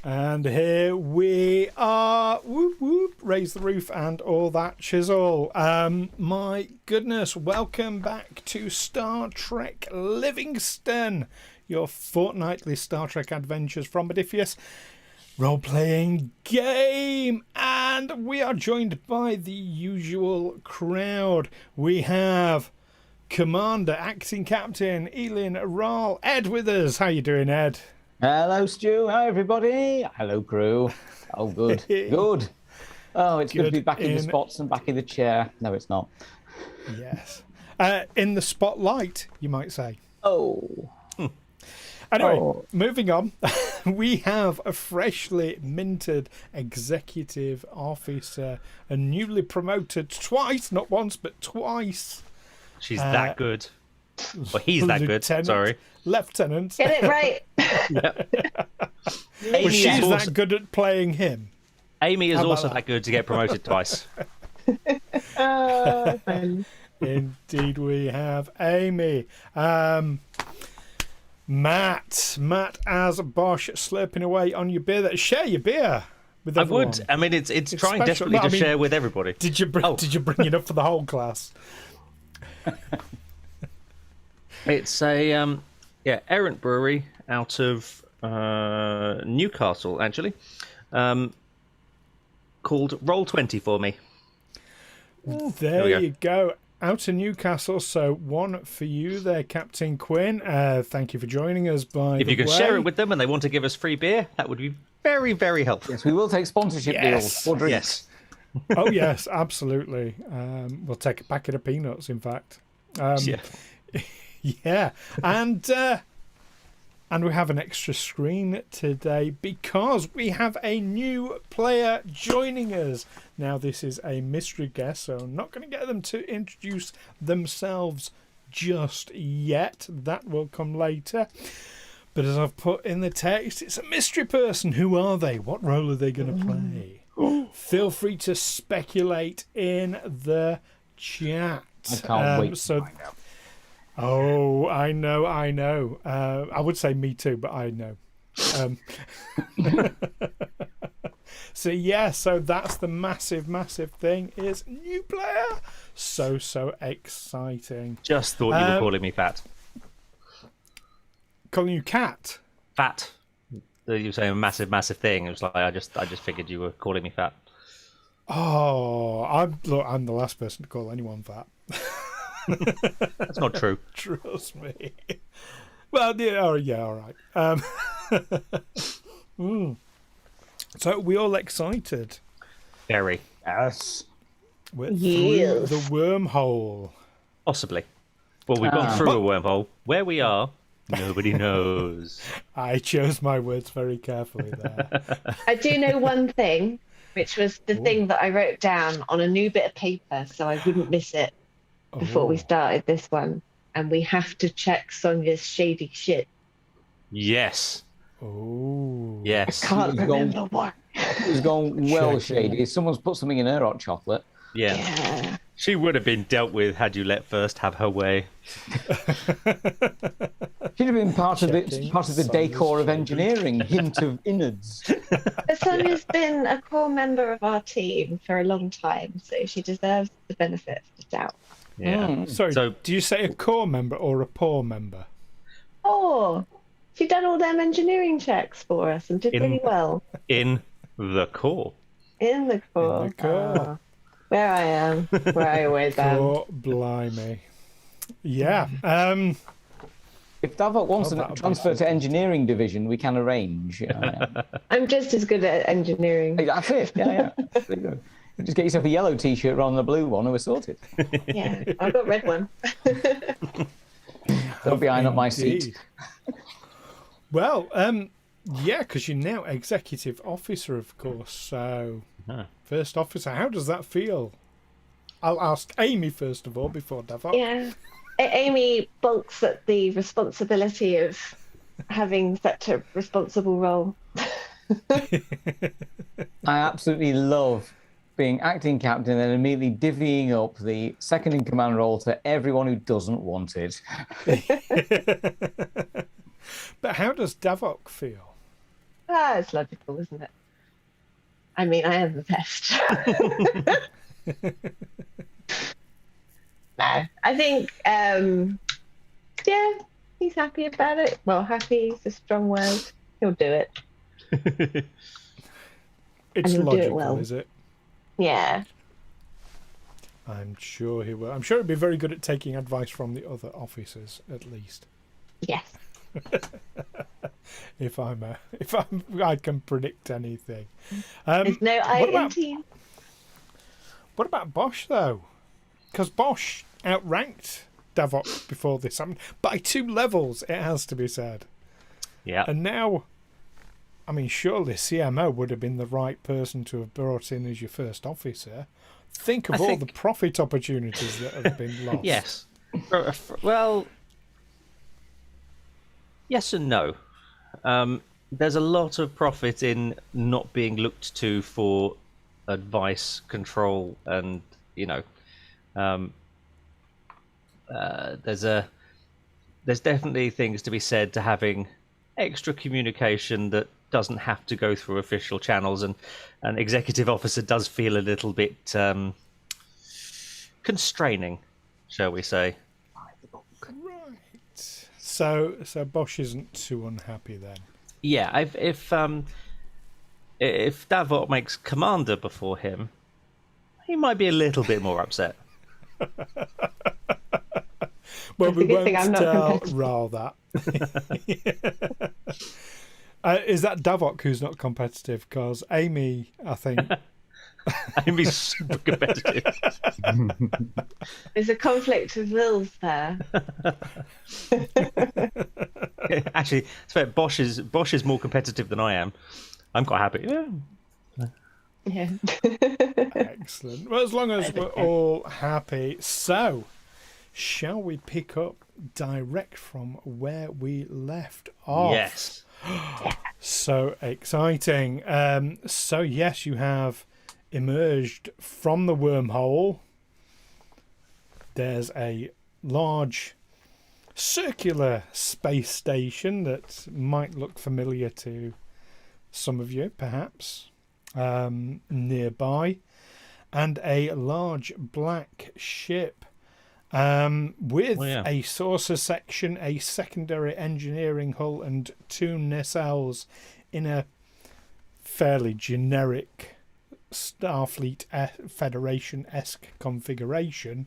And here we are. Whoop, whoop. Raise the roof and all that chisel. My goodness. Welcome back to Star Trek Livingstone, your fortnightly Star Trek adventures from Modiphius role-playing game. And we are joined by the usual crowd. We have Commander, Acting Captain, Eelin, Wraal, Ed with us. How you doing, Ed? Hello, Stu. Hi, everybody. Hello, crew. Oh, good. Good. Oh, it's good to be back in the spots and back in the chair. No, it's not. Yes. In the spotlight, you might say. Oh. Anyway, moving on. We have a freshly minted executive officer, a newly promoted twice, not once, but twice. She's that good. Well, he's that good. Sorry. Lieutenant. Get it right. Well, she's that good at playing him. Amy is also that good to get promoted twice. Indeed, we have Amy. Matt as Bosh, slurping away on your beer. Share your beer with everyone. I would. I mean, it's trying special. Desperately to share with everybody. Did you bring it up for the whole class? It's a errant brewery out of Newcastle, actually, called Roll 20 for me. There you go. Out of Newcastle, so one for you there, Captain Quinn. Thank you for joining us. If you can share it with them and they want to give us free beer, that would be very, very helpful. Yes, we will take sponsorship deals for drinks. Yes. Oh, yes, absolutely. We'll take a packet of peanuts, in fact. Yeah. And we have an extra screen today because we have a new player joining us. Now, this is a mystery guest, so I'm not going to get them to introduce themselves just yet. That will come later. But as I've put in the text, it's a mystery person. Who are they? What role are they going to play? Feel free to speculate in the chat. I can't wait to find out. Oh, I know. I would say me too, but I know. So that's the massive thing is new player. So exciting. Just thought you were calling me fat. Calling you cat? Fat. You were saying a massive thing. It was like I just figured you were calling me fat. Oh, I'm the last person to call anyone fat. That's not true. Trust me. Well, yeah, all right. So, we all excited? Very. Yes. We're through the wormhole. Possibly. Well, we've gone through a wormhole. Where we are, nobody knows. I chose my words very carefully there. I do know one thing, which was the thing that I wrote down on a new bit of paper so I wouldn't miss it before we started this one. And we have to check Sonia's shady shit. Yes. Oh. Yes. I can't remember what. It's gone well shady. Someone's put something in her hot chocolate. Yeah. She would have been dealt with had you let first have her way. She'd have been part of the decor of engineering. Hint of innards. But Sonia's been a core member of our team for a long time, so she deserves the benefit of the doubt. Yeah. Sorry, so do you say a core member or a poor member? Oh, she done all them engineering checks for us and did really well. In the core. In the core. In the core. Where I am, where I always am. Oh, blimey. Yeah. If Davok wants to transfer to engineering division, we can arrange. I'm just as good at engineering. That's it. Yeah. There you go. Just get yourself a yellow T-shirt rather than a blue one, and we're sorted. Yeah, I've got a red one. Don't be eyeing up my seat. Well, yeah, because you're now executive officer, of course. So, first officer, how does that feel? I'll ask Amy first of all before Davok. Yeah, Amy balks at the responsibility of having such a responsible role. I absolutely love being acting captain and then immediately divvying up the second in command role to everyone who doesn't want it. But how does Davok feel? It's logical, isn't it? I mean, I am the best. No, I think, yeah, he's happy about it. Well, happy is a strong word. He'll do it. It's he'll do it logical, well. is it? Yeah. I'm sure he will. I'm sure he'd be very good at taking advice from the other officers, at least. Yes. If I can predict anything. There's no I in team. What about Bosh though? Because Bosh outranked Davok before this happened by 2 levels. It has to be said. Yeah. And now, I mean, surely CMO would have been the right person to have brought in as your first officer. Think of all the profit opportunities that have been lost. Yes. Well, yes and no. There's a lot of profit in not being looked to for advice, control, and there's definitely things to be said to having extra communication that doesn't have to go through official channels, and an executive officer does feel a little bit constraining, shall we say. Right. So Bosh isn't too unhappy then. Yeah, if Davok makes commander before him, he might be a little bit more upset. Well, we won't I'm not tell Wraal that. Is that Davok who's not competitive? Because Amy, I think... Amy's super competitive. There's a conflict of wills there. Actually, it's fair. Bosh is more competitive than I am. I'm quite happy. Yeah. Excellent. Well, as long as we're all happy. So, shall we pick up direct from where we left off? Yes. So exciting. So, yes, you have emerged from the wormhole. There's a large circular space station that might look familiar to some of you, perhaps, nearby, and a large black ship with a saucer section, a secondary engineering hull, and 2 nacelles in a fairly generic Starfleet Federation-esque configuration,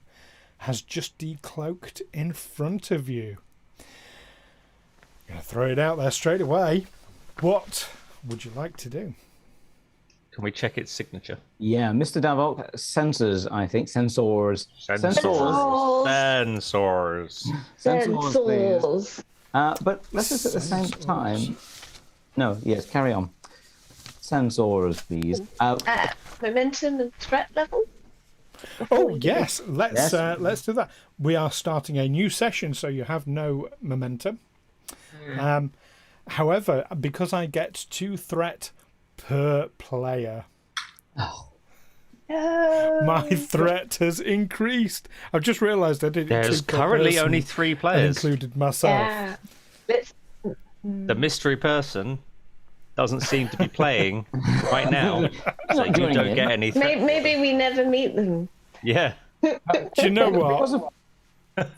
has just decloaked in front of you. I'm going to throw it out there straight away. What would you like to do? Can we check its signature? Yeah, Mr. Davok, sensors, I think. Sensors. Sensors, please. But let's just at the same time... No, yes, carry on. Sensors, please. Momentum and threat level? Oh, yes. Let's do that. We are starting a new session, so you have no momentum. However, because I get 2 threat per player, my threat has increased. I've just realised I did it. There's currently only 3 players. Included myself. Yeah. The mystery person doesn't seem to be playing right now, so you don't get any threat. Maybe we never meet them. Yeah. Do you know what?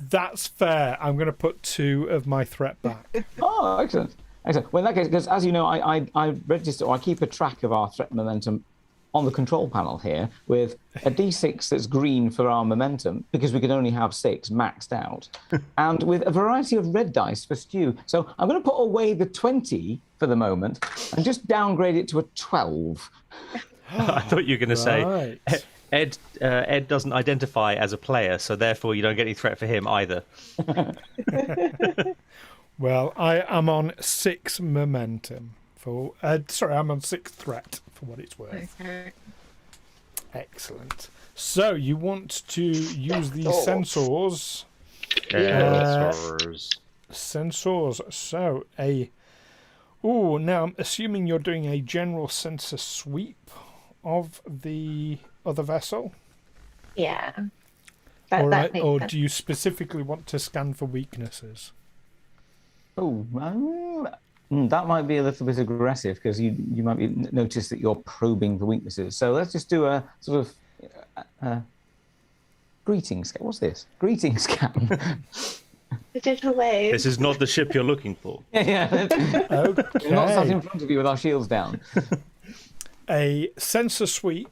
That's fair. I'm going to put 2 of my threat back. Oh, excellent. Excellent. Well, in that case, because as you know, I register, or I keep a track of our threat momentum on the control panel here with a D6 that's green for our momentum, because we can only have 6 maxed out, and with a variety of red dice for stew. So I'm going to put away the 20 for the moment and just downgrade it to a 12. I thought you were going to say Ed doesn't identify as a player, so therefore you don't get any threat for him either. Well, I am on 6 momentum for. I'm on 6 threat for what it's worth. Okay. Excellent. So you want to use the sensors? Sensors. So now I'm assuming you're doing a general sensor sweep of the other vessel. Yeah. Or do you specifically want to scan for weaknesses? Oh, That might be a little bit aggressive because you might notice that you're probing the weaknesses. So let's just do a sort of greetings scan. What's this? Greetings scan. Digital wave. This is not the ship you're looking for. Yeah. Okay. We're not sat in front of you with our shields down. A sensor sweep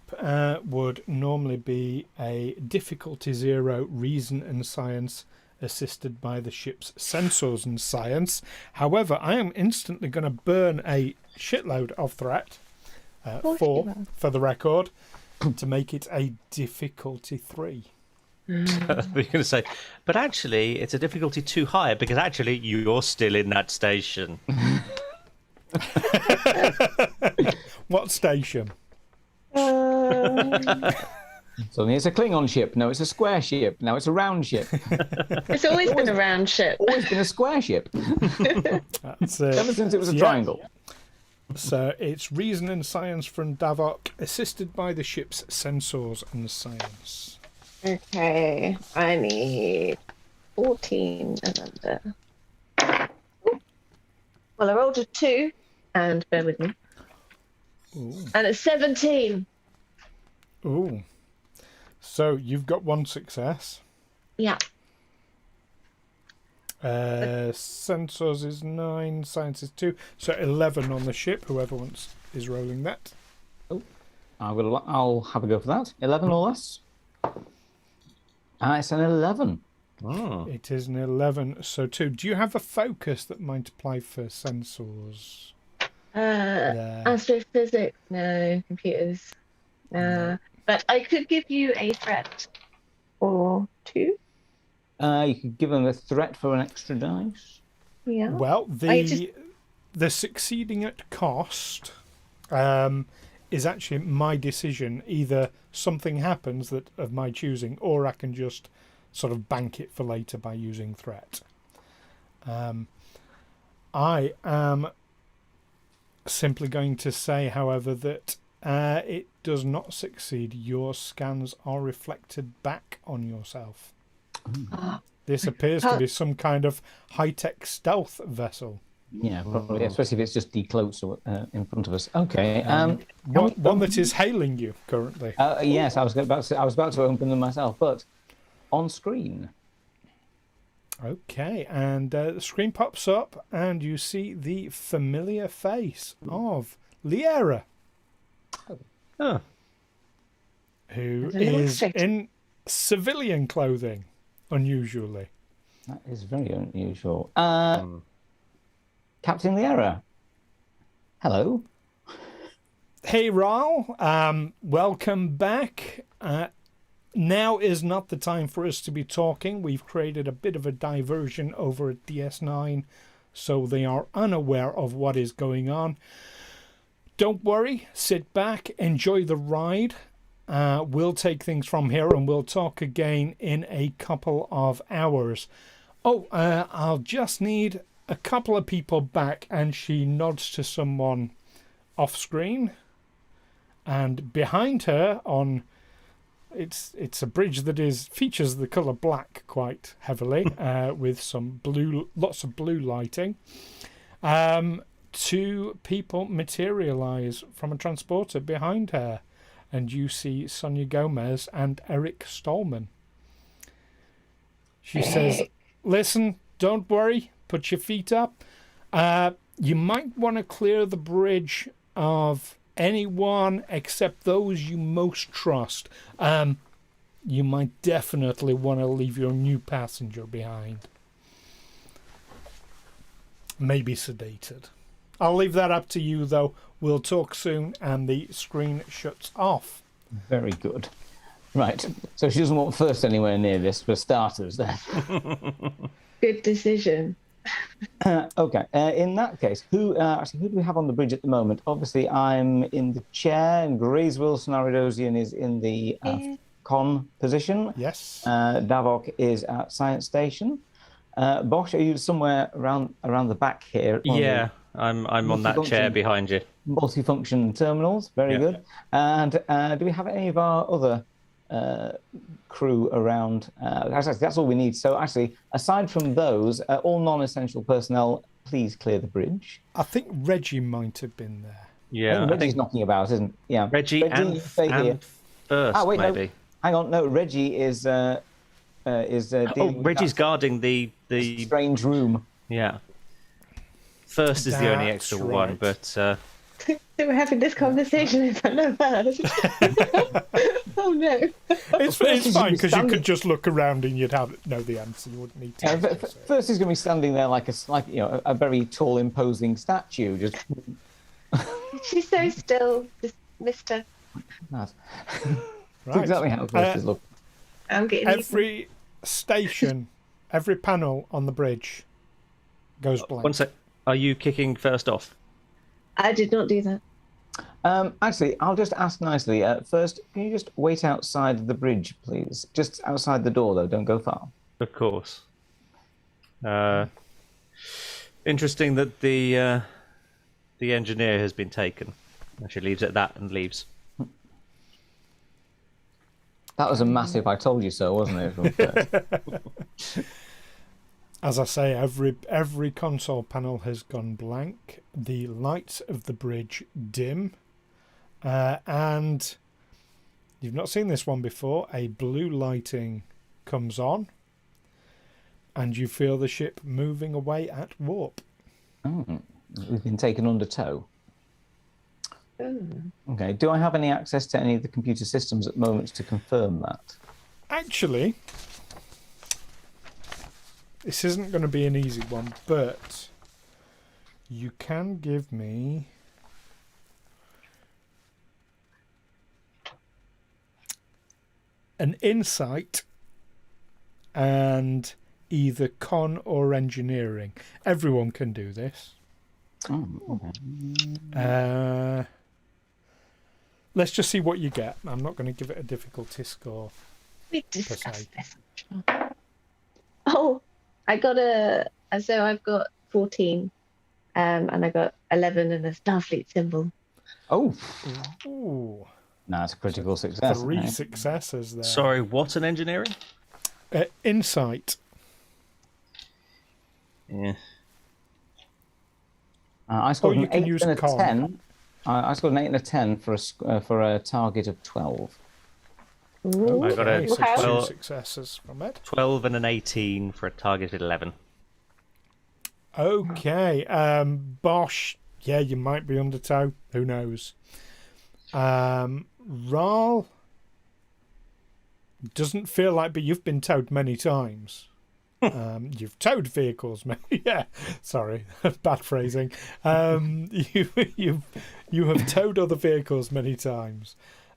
would normally be a difficulty 0 reason and science assisted by the ship's sensors and science. However, I am instantly going to burn a shitload of threat for the record to make it a difficulty 3. We're going to say, but actually, it's a difficulty too high because actually you're still in that station. What station? Suddenly it's a Klingon ship. No, it's a square ship. Now it's a round ship. It's always been a round ship. Always been a square ship. That's it. Ever since it was a triangle. So it's reason and science from Davok, assisted by the ship's sensors and science. Okay, I need 14 and under. Well, I rolled a 2, and bear with me. Ooh. And it's 17. Ooh. So you've got 1 success. Yeah. Sensors is 9, science is 2, so 11 on the ship. Whoever is rolling that. I'll have a go for that. 11 or less. It's an 11. Oh. It is an 11, so 2. Do you have a focus that might apply for sensors? Astrophysics, no. Computers, no. But I could give you a threat or 2. You could give them a threat for an extra dice. Yeah. Well, the succeeding at cost is actually my decision. Either something happens that of my choosing, or I can just sort of bank it for later by using threat. I am simply going to say, however, that it does not succeed. Your scans are reflected back on yourself. This appears to be some kind of high-tech stealth vessel. Yeah, probably, especially if it's just decloaked in front of us. Okay. One that is hailing you currently. Yes, I was about to open them myself, but on screen. Okay, and the screen pops up, and you see the familiar face of Liera, who is in civilian clothing, unusually. That is very unusual. Captain Liera. Hello. Hey, Wraal. Welcome back. Now is not the time for us to be talking. We've created a bit of a diversion over at DS9, so they are unaware of what is going on. Don't worry. Sit back. Enjoy the ride. We'll take things from here, and we'll talk again in a couple of hours. I'll just need a couple of people back, and she nods to someone off screen, and behind her on it's a bridge that features the color black quite heavily, with some lots of blue lighting. 2 people materialize from a transporter behind her, and you see Sonia Gomez and Eric Stallman. She says, listen, don't worry, put your feet up. You might want to clear the bridge of anyone except those you most trust. You might definitely want to leave your new passenger behind. Maybe sedated. I'll leave that up to you, though. We'll talk soon, and the screen shuts off. Very good. Right. So she doesn't want first anywhere near this for starters then. Good decision. Okay. In that case, who do we have on the bridge at the moment? Obviously, I'm in the chair, and Grace Wilson Aridosian is in the con position. Yes. Davok is at Science Station. Bosh, are you somewhere around the back here? Yeah, I'm on that chair behind you. Multifunction terminals. Very good. And do we have any of our other crew around? Actually, that's all we need. So actually, aside from those, all non-essential personnel please clear the bridge. I think Reggie might have been there. Yeah, I Reggie's think knocking about, isn't? Yeah. Reggie and stay here. first, Ah, wait, maybe. no. Hang on, no. Reggie is Oh, dealing with Reggie's that guarding the strange room. yeah. First is the only That's extra right. one, but So we're having this conversation in front of us. Oh no. It's fine because you could just look around and you'd know the answer. You wouldn't need to. First, he's going to be standing there like a very tall, imposing statue. Just She's so still, just Mister. That's Right. exactly how first is looking. I'm getting Every station, every panel on the bridge goes blank. one sec. Are you kicking first off? I did not do that. Actually, I'll just ask nicely. First, can you just wait outside the bridge, please? Just outside the door, though. Don't go far. Of course. Interesting that the engineer has been taken. She leaves at that and leaves. That was a massive "I told you so," wasn't it? From first? As I say, every console panel has gone blank. The lights of the bridge dim, and you've not seen this one before. A blue lighting comes on, and you feel the ship moving away at warp. Oh, we've been taken under tow. Ooh. Okay. Do I have any access to any of the computer systems at the moment to confirm that? Actually, this isn't going to be an easy one, but you can give me an insight and either con or engineering. Everyone can do this. Oh, okay. Let's just see what you get. I'm not going to give it a difficulty score. We discussed se. this. Oh, I've got 14, and I got 11 and a Starfleet symbol. Oh, Ooh, no, it's a critical success. 3 okay. successes there. Sorry, what an engineering? Insight. Yeah. I scored you an can 8 use and a con. 10. I scored an 8 and a 10 for a target of 12. Ooh. I got a Okay, so Wow. 2 12 successes from it. 12 and an 18 for a target of 11. Okay, Bosh. Yeah, you might be under tow. Who knows? Wraal doesn't feel like, but you've been towed many times. You've towed vehicles many. Yeah, sorry, bad phrasing. You have towed other vehicles many times.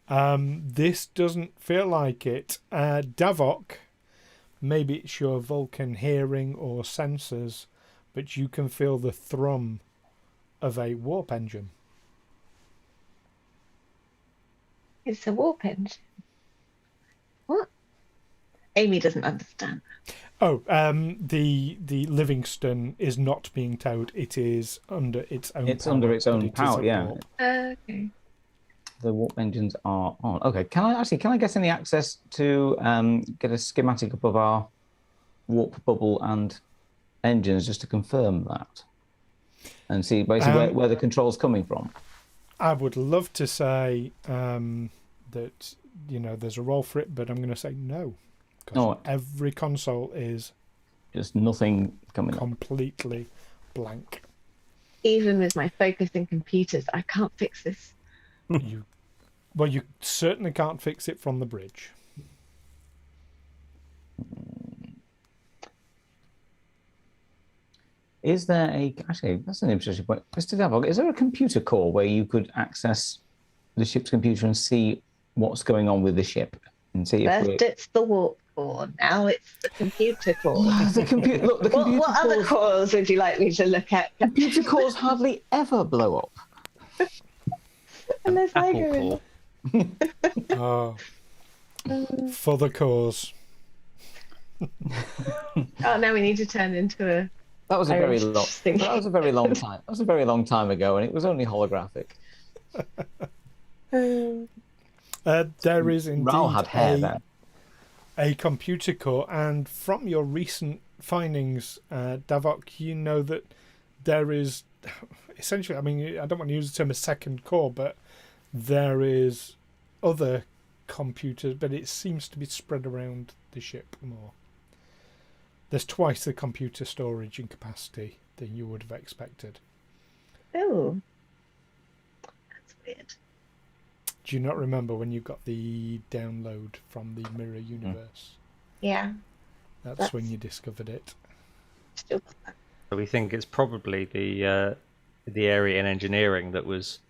This doesn't feel like it. Davok, maybe it's your Vulcan hearing or sensors, but you can feel the thrum of a warp engine. It's a warp engine. What? Amy doesn't understand. Oh, the Livingstone is not being towed. It is under its own. It's power, under its but own it is power, at yeah. warp. Okay. The warp engines are on. Okay, can I get any access to get a schematic up of our warp bubble and engines just to confirm that? And see basically where the control's coming from. I would love to say that there's a role for it, but I'm going to say no. Because every console is Just nothing coming up. completely blank. Even with my focusing computers, I can't fix this. You certainly can't fix it from the bridge. Is there actually, that's an interesting point. Mr. Davok, is there a computer core where you could access the ship's computer and see what's going on with the ship? And see if First it's the warp core, now it's the computer core. the computer. Look, the computer What other cores, cores would you like me to look at? computer cores hardly ever blow up. Unless I Apple go in. core. Oh, for the cause. Oh, now we need to turn into a. That was a very Irish long. thing. That was a very long time. That was a very long time ago, and it was only holographic. There is indeed Wraal had hair then. a computer core, and from your recent findings, Davok, you know that there is essentially, I mean, I don't want to use the term a second core, but there is other computers, but it seems to be spread around the ship more. There's twice the computer storage and capacity than you would have expected. Oh, that's weird. Do you not remember when you got the download from the mirror universe? Yeah. That's when you discovered it. Still got that. So we think it's probably the area in engineering that was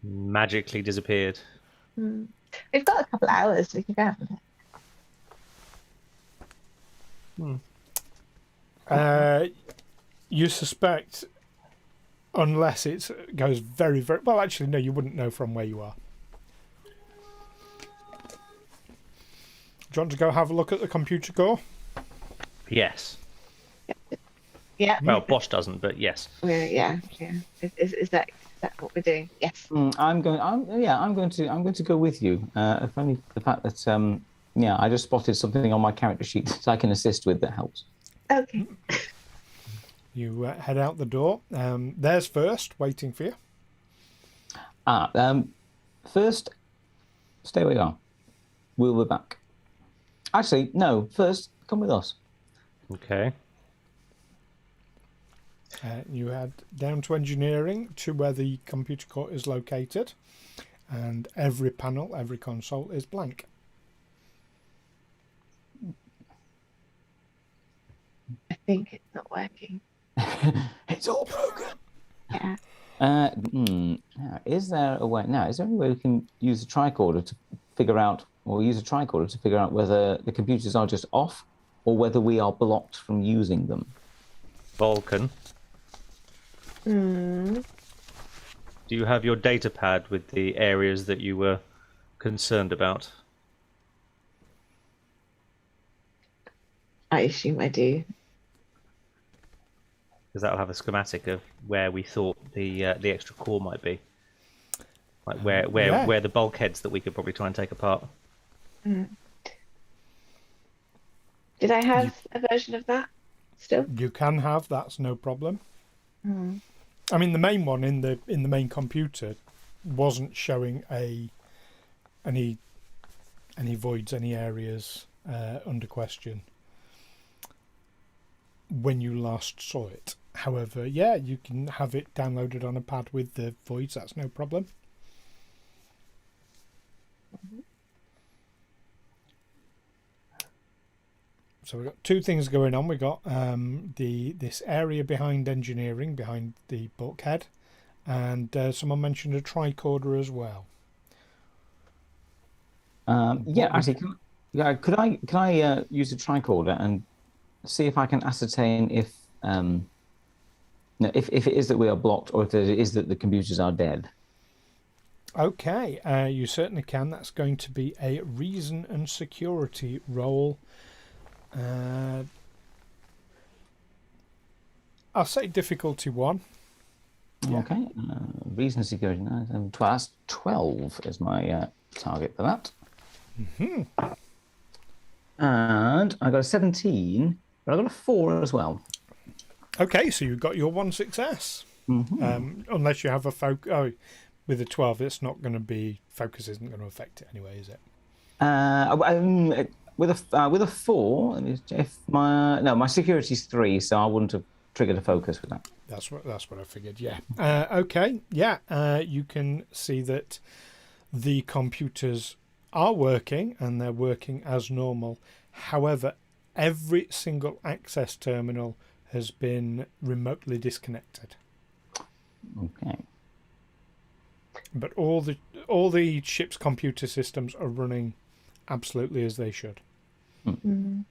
magically disappeared. We've got a couple of hours. We can go have a look. You suspect, unless it goes very, very... Well, actually, no, you wouldn't know from where you are. Do you want to go have a look at the computer core? Yes. Yeah. Well, Bosh doesn't, but yes. Yeah. Is that what we're doing? Yes. I'm going to go with you. If only the fact that I just spotted something on my character sheet that I can assist with that helps. Okay. You head out the door. There's First, waiting for you. First, stay where you are. We'll be back. Actually, no. First, come with us. Okay. You head down to engineering to where the computer core is located, and every panel, every console is blank. I think it's not working. It's all broken. Yeah. Now, is there a way? Now, is there any way we can use a tricorder to figure out, whether the computers are just off, or whether we are blocked from using them? Vulcan. Do you have your data pad with the areas that you were concerned about? I assume I do. Because that'll have a schematic of where we thought the extra core might be, like where the bulkheads that we could probably try and take apart. Did I have a version of that still? You can have, that's no problem. I mean, the main one in the main computer wasn't showing any voids, any areas under question when you last saw it. However, yeah, you can have it downloaded on a pad with the voids. That's no problem. So we've got two things going on. We've got this area behind engineering, behind the bulkhead, and someone mentioned a tricorder as well. Actually, could I use a tricorder and see if I can ascertain if it is that we are blocked, or if it is that the computers are dead? Okay, you certainly can. That's going to be a reason and security roll. I'll say difficulty 1. Yeah. Okay, reason and security. That's 12 is my target for that. And I got a 17, but I got a 4 as well. Okay, so you've got your 1 success. Unless you have a with a 12, it's not going to be, focus isn't going to affect it anyway, is it? With a 4, if my security's 3, so I wouldn't have triggered a focus with that. That's what I figured. Yeah. Okay. Yeah. You can see that the computers are working, and they're working as normal. However, every single access terminal has been remotely disconnected. Okay. But all the ship's computer systems are running absolutely as they should. So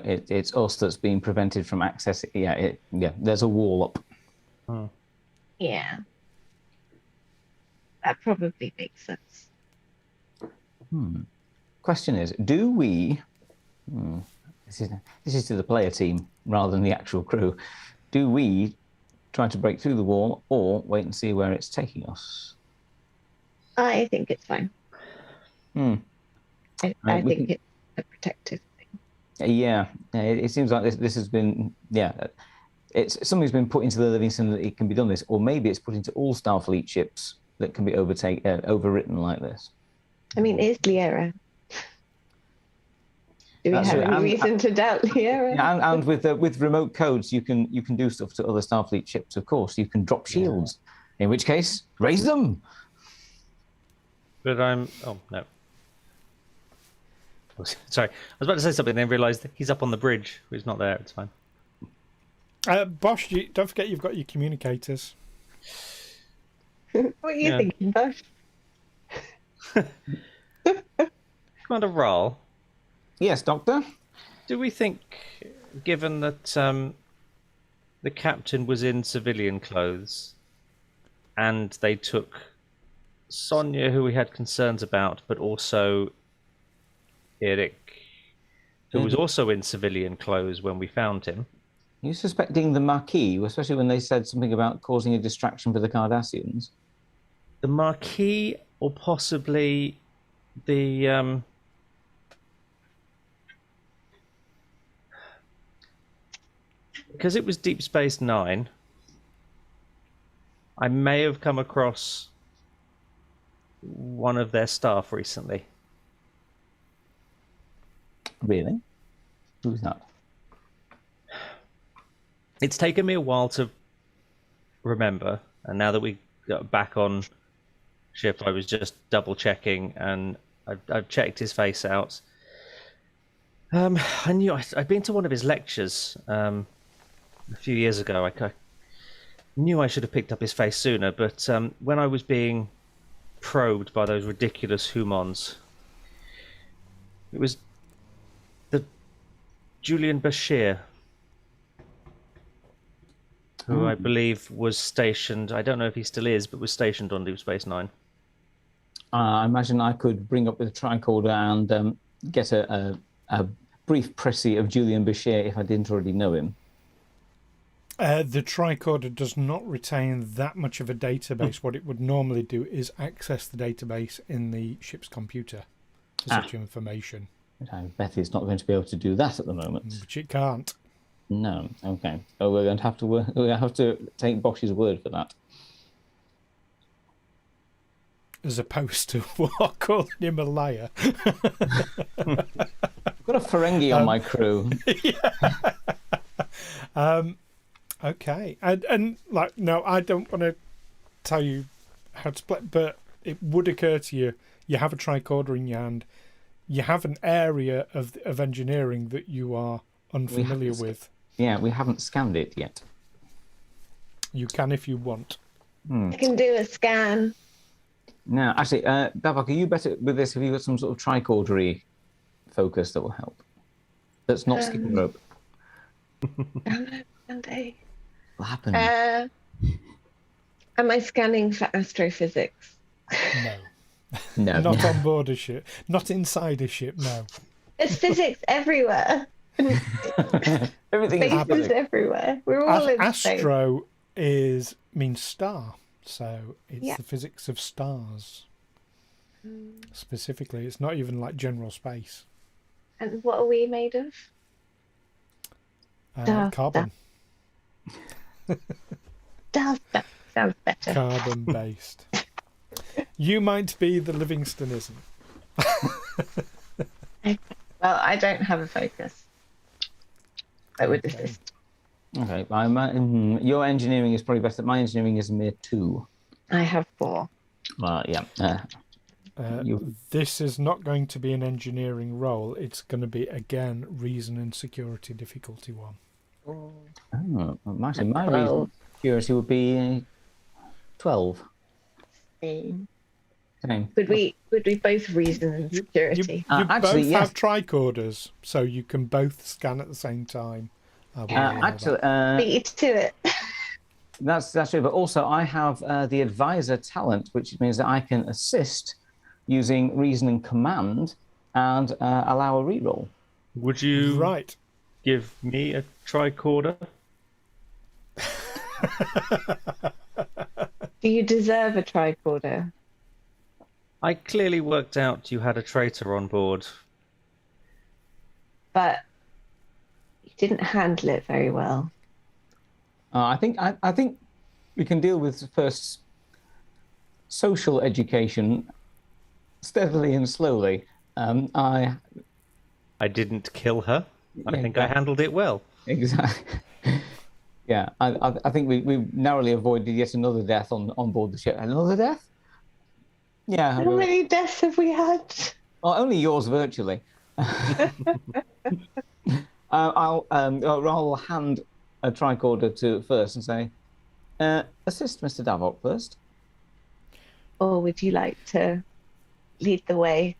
it's us that's being prevented from accessing. Yeah, there's a wall up. Yeah. That probably makes sense. Question is, do we? This is to the player team rather than the actual crew. Do we try to break through the wall, or wait and see where it's taking us? I think it's fine. I think it's a protective thing. Yeah, it seems like this has been. Yeah, something's been put into the Livingstone that it can be done this, or maybe it's put into all Starfleet ships that can be overwritten like this. I mean, is Liera? Do we That's have right. any reason to doubt Liera? Yeah, and with remote codes, you can do stuff to other Starfleet ships. Of course, you can drop shields. In which case, raise them. But I'm. Oh no. Sorry, I was about to say something, then realised that he's up on the bridge. He's not there. It's fine. Bosh, don't forget you've got your communicators. What are you thinking, Bosh? Commander Wraal, Yes, Doctor. do we think, given that the captain was in civilian clothes, and they took Sonia, who we had concerns about, but also Eric, who was also in civilian clothes when we found him? Are you suspecting the Marquis, especially when they said something about causing a distraction for the Cardassians? The Marquis, or possibly the because it was Deep Space Nine, I may have come across one of their staff recently. Really? Who's that? It's taken me a while to remember, and now that we got back on ship, I was just double checking, and I've checked his face out. I knew I'd been to one of his lectures a few years ago. I knew I should have picked up his face sooner, but when I was being probed by those ridiculous humans, it was the Julian Bashir, who I believe was stationed, I don't know if he still is, but was stationed on Deep Space Nine. I imagine I could bring up the tricorder and get a brief précis of Julian Bashir if I didn't already know him. The tricorder does not retain that much of a database. What it would normally do is access the database in the ship's computer for such information. I bet it's not going to be able to do that at the moment. Which it can't. No. Okay. Oh, we're going to have to take Bosch's word for that. As opposed to what, calling him a liar. I've got a Ferengi on my crew. Okay. And like, no, I don't want to tell you how to play, but it would occur to you, you have a tricorder in your hand, you have an area of engineering that you are unfamiliar with. Yeah, we haven't scanned it yet. You can if you want. I can do a scan. No, actually, Davok, are you better with this? Have you got some sort of tricordery focus that will help? That's not skipping rope. Monday. What happened? Am I scanning for astrophysics? No. No. Not on board a ship. Not inside a ship, no. There's physics everywhere. Everything is Space is happening. everywhere. We're all in space. Astro means star. So it's the physics of stars. Specifically, it's not even like general space. And what are we made of? Carbon. Sounds better. Carbon based. You might be the Livingstoneism. Well, I don't have a focus. I would assist. Okay, your engineering is probably better. My engineering is a mere 2. I have 4. Yeah. This is not going to be an engineering role. It's going to be, again, reason and security difficulty 1. Oh, actually, my reason security would be 12. Same. Same. Would we both reason and security? You actually, both yes. have tricorders, so you can both scan at the same time. Actually, Beat you to it. that's true. But also, I have the advisor talent, which means that I can assist using reason and command and allow a reroll. Would you Right. give me a tricorder? Do you deserve a tricorder? I clearly worked out you had a traitor on board. But you didn't handle it very well. I think we can deal with first social education steadily and slowly. I didn't kill her. I Yeah, think I handled it well. exactly. Yeah, I think we narrowly avoided yet another death on board the ship. Another death? Yeah. How many deaths have we had? Well, only yours virtually. I'll hand a tricorder to first and say, assist Mr. Davok first. Or would you like to lead the way?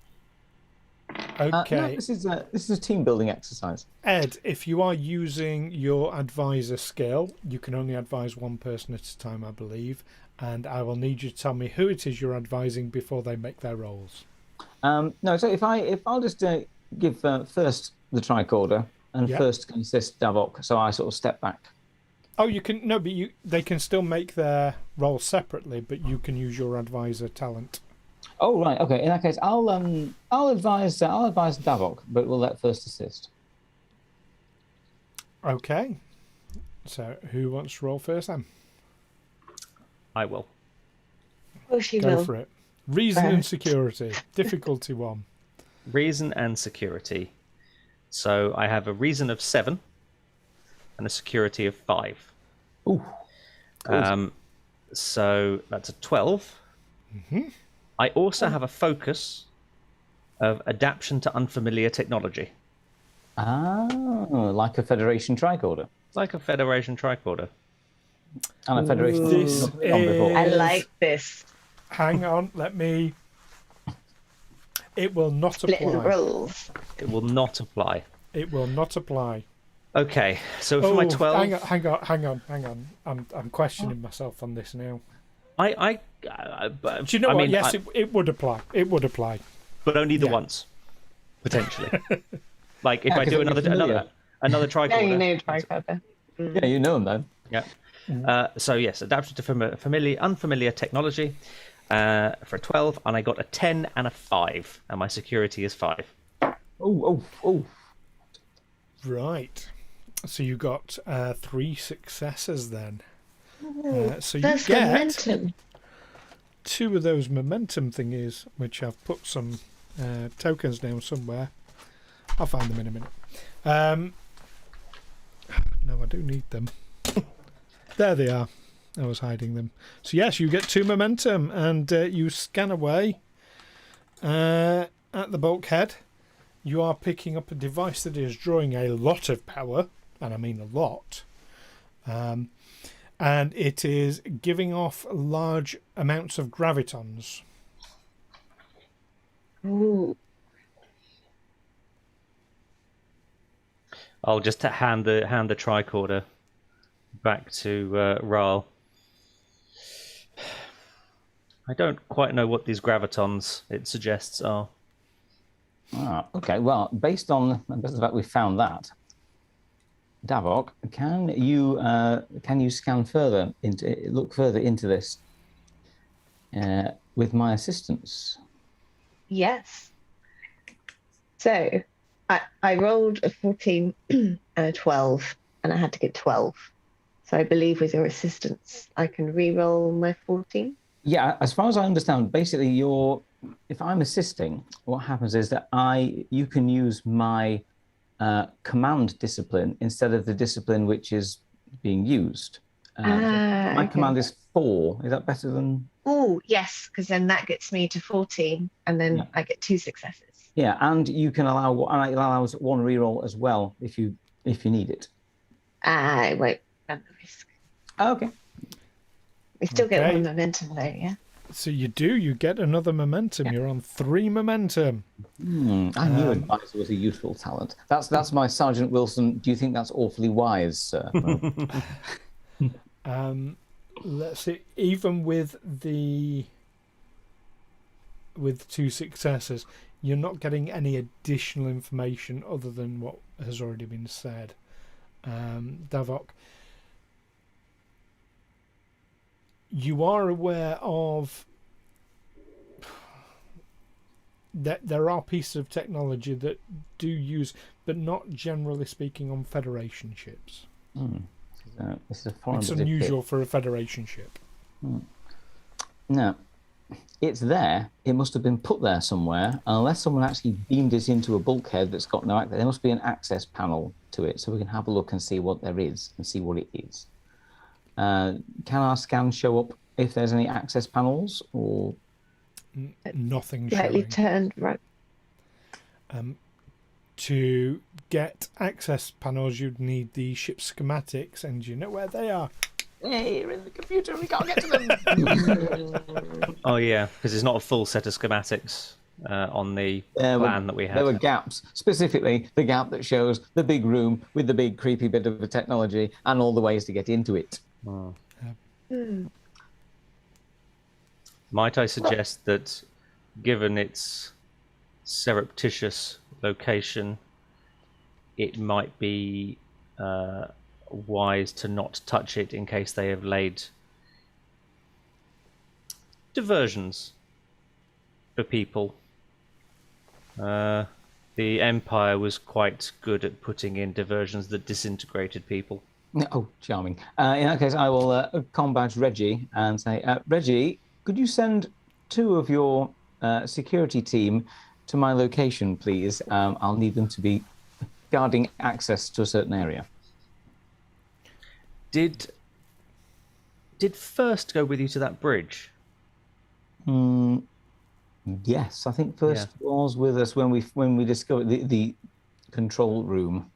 Okay. No, this is a team building exercise. Ed, if you are using your advisor skill, you can only advise one person at a time, I believe, and I will need you to tell me who it is you're advising before they make their rolls. No, so if I'll just give first the tricorder and first can assist Davok, so I sort of step back. Oh, you can no, but they can still make their rolls separately, but you can use your advisor talent. Oh right, okay. In that case, I'll advise Davok, but we'll let first assist. Okay. So who wants to roll first then? I will. Oh, she Go will. for it. Reason and security. Difficulty 1. Reason and security. So I have a reason of 7 and a security of 5. Ooh. So that's a 12. Mm-hmm. I also have a focus of adaptation to unfamiliar technology. Oh, like a Federation tricorder. Like a Federation tricorder. And a Federation. This not been on before. I is- like this. Hang on, let me. It will not Splitting apply. rules. It will not apply. It will not apply. Okay, so for my 12... Hang on. I'm questioning myself on this now. Do Do you know what? Yes, it would apply. It would apply. but only the Yeah. once, potentially. Like if Yeah, I 'cause do it'll be familiar. another No, tricorder. you know tricorder. Yeah, you know them though. Yeah. So yes, adaptation to unfamiliar technology for a 12, and I got a 10 and a 5, and my security is 5. Oh. Right. So you got 3 successes then. So you That's get momentum. 2 of those momentum thingies, which I've put some tokens down somewhere. I'll find them in a minute. No, I do need them. There they are. I was hiding them. So yes, you get 2 momentum, and you scan away at the bulkhead. You are picking up a device that is drawing a lot of power, and I mean a lot. And it is giving off large amounts of gravitons. Ooh. I'll just hand the tricorder back to Wraal. I don't quite know what these gravitons it suggests are. Okay. Well, based on the fact we found that, Davok, can you scan further look further into this with my assistance? Yes. So I rolled a 14 and a 12, and I had to get 12. So I believe with your assistance, I can re-roll my 14. Yeah, as far as I understand, basically if I'm assisting, what happens is that you can use my command discipline instead of the discipline which is being used. My okay. command is 4. Is that better than? Oh, yes, because then that gets me to 14, and then I get 2 successes. Yeah, and you can it allows 1 reroll as well if you need it. I won't run the risk. Okay. We still get Okay. 1 momentum though, yeah? So you get another momentum. You're on 3 momentum. I knew advisor was a useful talent. That's my Sergeant Wilson. Do you think that's awfully wise, sir? Let's see. Even with 2 successes, you're not getting any additional information other than what has already been said. Davok, you are aware of that there are pieces of technology that do use, but not generally speaking on Federation ships. This is a foreign. It's but unusual for a Federation ship. No, it's there. It must have been put there somewhere. Unless someone actually beamed it into a bulkhead that's got no access, there must be an access panel to it, so we can have a look and see what there is and see what it is. Can our scan show up if there's any access panels or Nothing Slightly showing. turned right. To get access panels, you'd need the ship schematics, and you know where they are. hey, you're in the computer, we can't get to them. Oh yeah, because it's not a full set of schematics on the plan that we had. There were gaps, specifically the gap that shows the big room with the big creepy bit of the technology and all the ways to get into it. Might I suggest that, given its surreptitious location, it might be wise to not touch it in case they have laid diversions for people. The Empire was quite good at putting in diversions that disintegrated people. Oh, charming. In that case, I will combat Reggie and say, Reggie, could you send 2 of your security team to my location, please? I'll need them to be guarding access to a certain area. Did First go with you to that bridge? Yes, I think First was with us when we discovered the control room.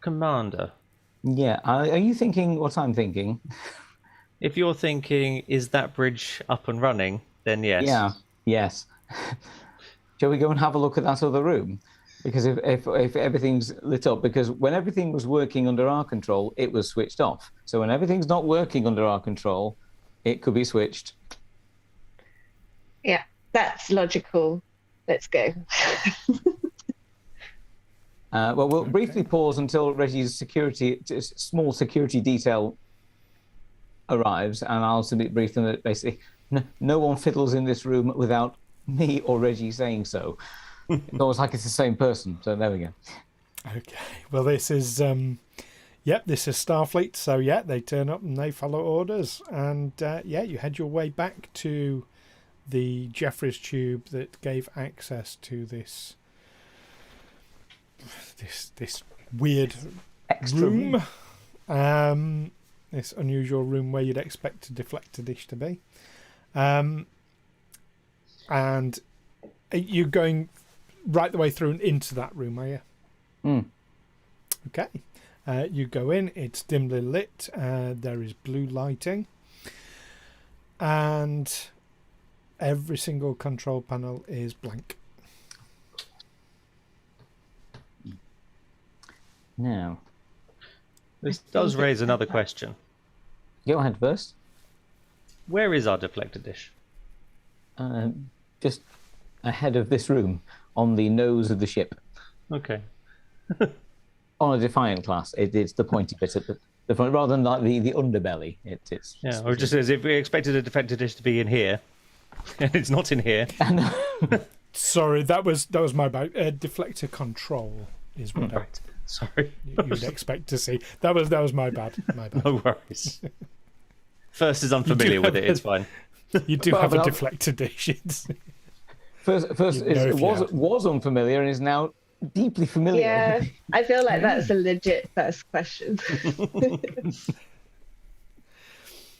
Commander. Yeah, are you thinking what I'm thinking? If you're thinking, is that bridge up and running, then yes. Yeah, yes. Shall we go and have a look at that other room? Because if everything's lit up, because when everything was working under our control, it was switched off. So when everything's not working under our control, it could be switched. Yeah, that's logical. Let's go. Well, we'll briefly pause until Reggie's small security detail arrives, and I'll brief them that basically no one fiddles in this room without me or Reggie saying so. It's almost like it's the same person. So there we go. Okay. Well, this is this is Starfleet. So they turn up and they follow orders, and you head your way back to the Jeffries tube that gave access to this weird Extra room. This unusual room where you'd expect a deflector dish to be. And you're going right the way through and into that room, are you? Okay. You go in, it's dimly lit, there is blue lighting, and every single control panel is blank. Now, This does raise another question. go ahead first. Where is our deflector dish? Just ahead of this room, on the nose of the ship. Okay. On a Defiant class, it's the pointy bit at the front, rather than like the underbelly. It's Yeah, or just as if we expected a deflector dish to be in here, and it's not in here. Sorry, that was my bad. Deflector control is what Right. Sorry. you'd expect to see. That was my bad. My bad. No worries. First is unfamiliar with it. It's fine. You do Well, have a but I'll- deflector dish. First You know if you was unfamiliar and is now deeply familiar. Yeah, I feel like that's a legit first question.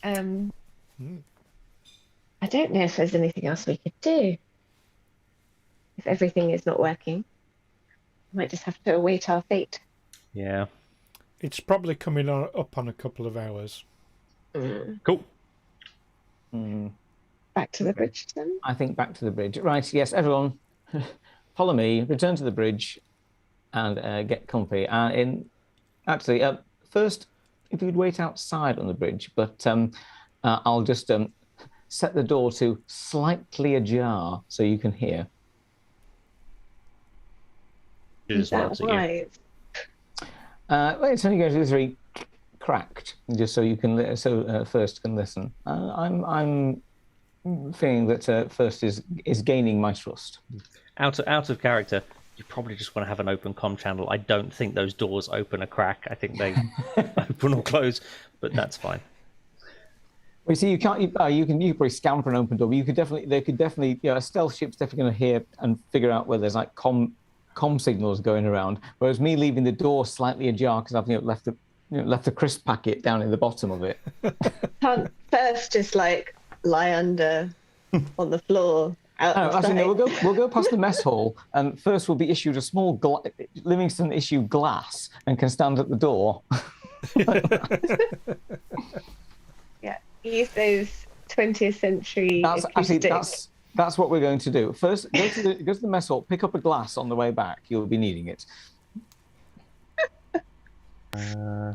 I don't know if there's anything else we could do. If everything is not working, we might just have to await our fate. Yeah. It's probably coming up on a couple of hours. Cool. Back to the bridge then. I think back to the bridge. Right, yes, everyone, follow me, return to the bridge and get comfy. First, if you'd wait outside on the bridge, but I'll just set the door to slightly ajar so you can hear. Is that right? Well, it's only going to be 3 cracked, just so you can First can listen. I'm feeling that First is gaining my trust. Out of character. you probably just want to have an open comm channel. I don't think those doors open a crack. I think they open or close, but that's fine. Well, you see, you can't. You can probably scan for an open door, but they could definitely, a stealth ship's definitely going to hear and figure out where there's like comm signals going around. Whereas me leaving the door slightly ajar because I've left the crisp packet down in the bottom of it. Can't first just like lie under on the floor. Actually, no, we'll go past the mess hall, and first we'll be issued a small Livingstone issued glass and can stand at the door. Yeah, use those 20th century. That's what we're going to do. First, go to the mess hall, pick up a glass on the way back. You'll be needing it. As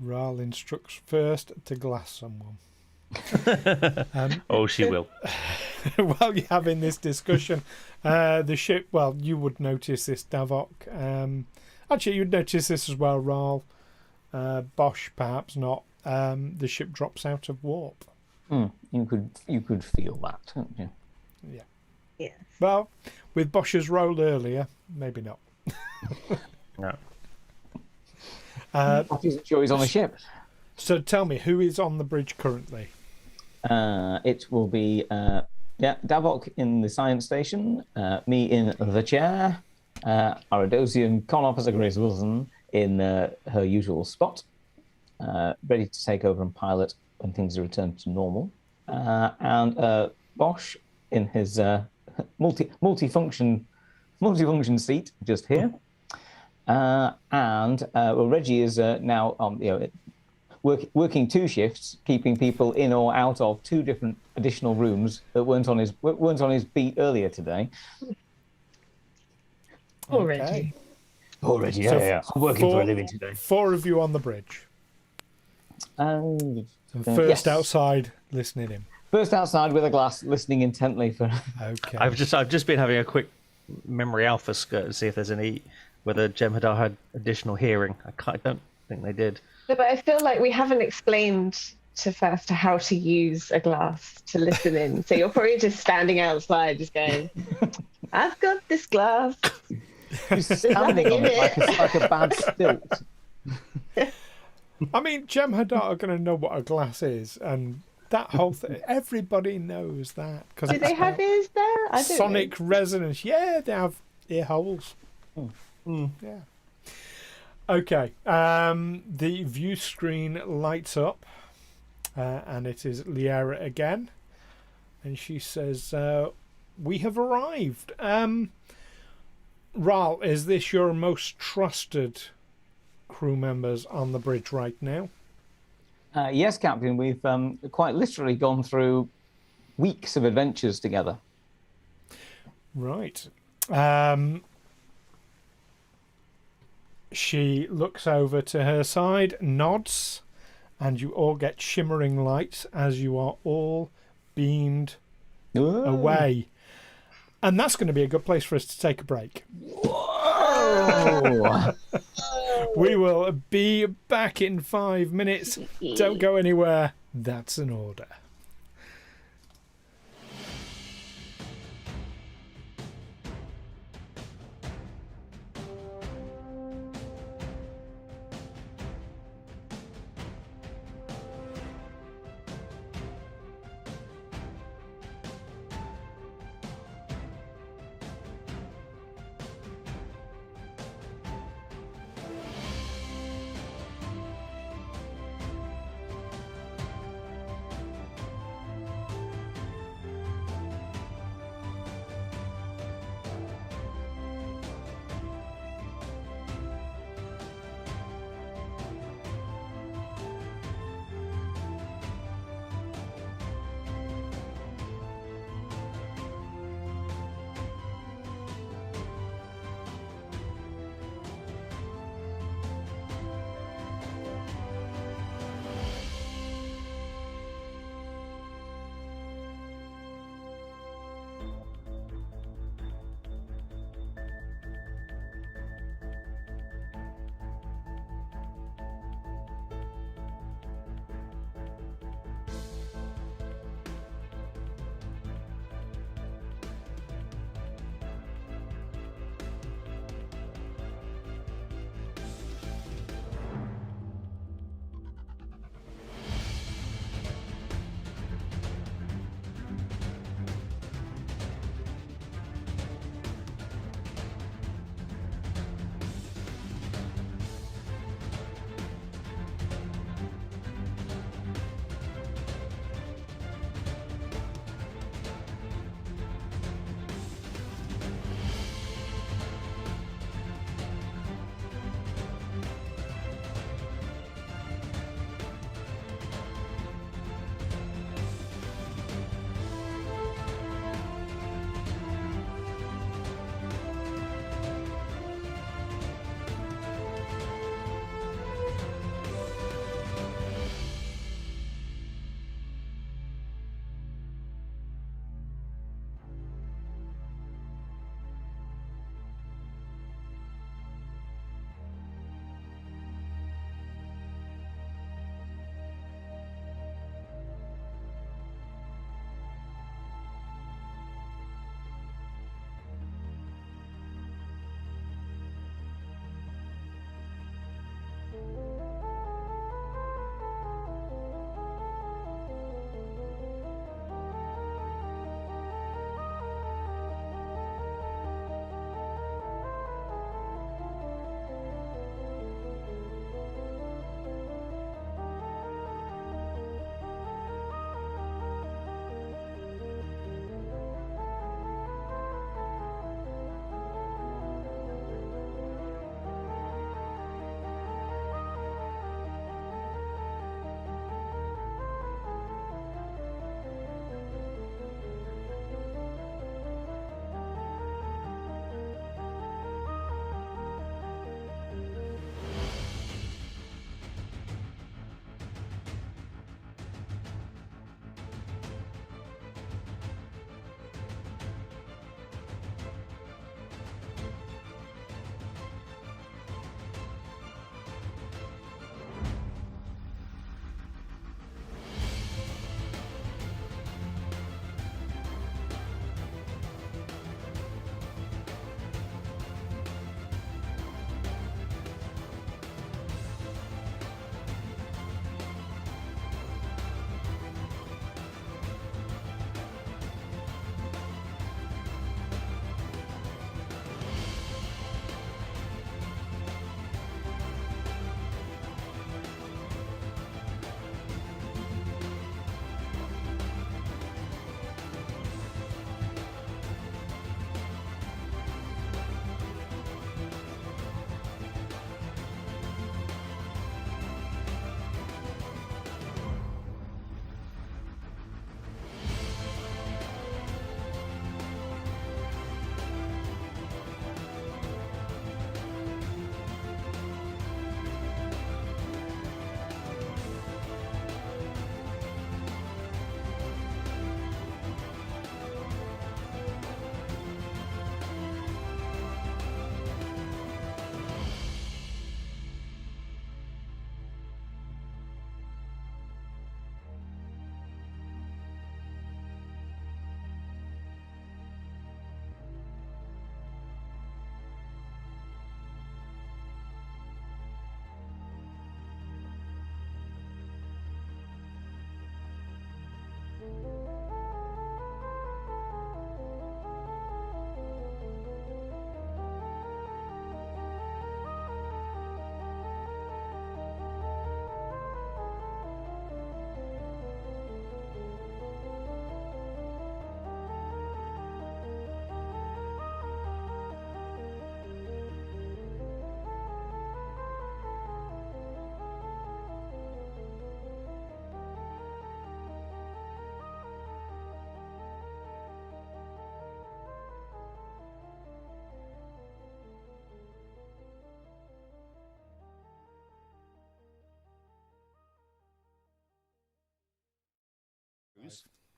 Wraal instructs first to glass someone. Oh, she will. While you're having this discussion, the ship, well, you would notice this, Davok. Actually, you'd notice this as well, Wraal. Bosh, perhaps not. The ship drops out of warp. You could feel that, couldn't you? Yeah. Yes. Well, with Bosh's roll earlier, maybe not. No. Bosh isn't sure he's on a ship. So tell me, who is on the bridge currently? It will be Davok in the science station, me in the chair, our Adosian con officer Grace Wilson in her usual spot, ready to take over and pilot when things are returned to normal, and Bosh in his multifunction seat just here, and Reggie is now on working 2 shifts, keeping people in or out of 2 different additional rooms that weren't on his beat earlier today. Already. Already, yeah. I'm working for a living today. 4 of you on the bridge. And first yes. Outside, listening in. First outside with a glass, listening intently for. Okay. I've just been having a quick memory alpha skirt to see if there's whether Cmdr had additional hearing. I don't think they did. No, but I feel like we haven't explained to Fasta how to use a glass to listen in. So you're probably just standing outside, just going, "I've got this glass." He's standing on it like a bad stilt. I mean, Cmdr are going to know what a glass is, and that whole thing. Everybody knows that. Do they have ears there? I don't Sonic know. resonance. Yeah, they have ear holes. Yeah. Okay. The view screen lights up, and it is Liara again, and she says, "We have arrived." Wraal, is this your most trusted crew members on the bridge right now? Yes, Captain. We've quite literally gone through weeks of adventures together. Right. She looks over to her side, nods, and you all get shimmering lights as you are all beamed away. And that's going to be a good place for us to take a break. Whoa! We will be back in 5 minutes. Don't go anywhere. That's an order.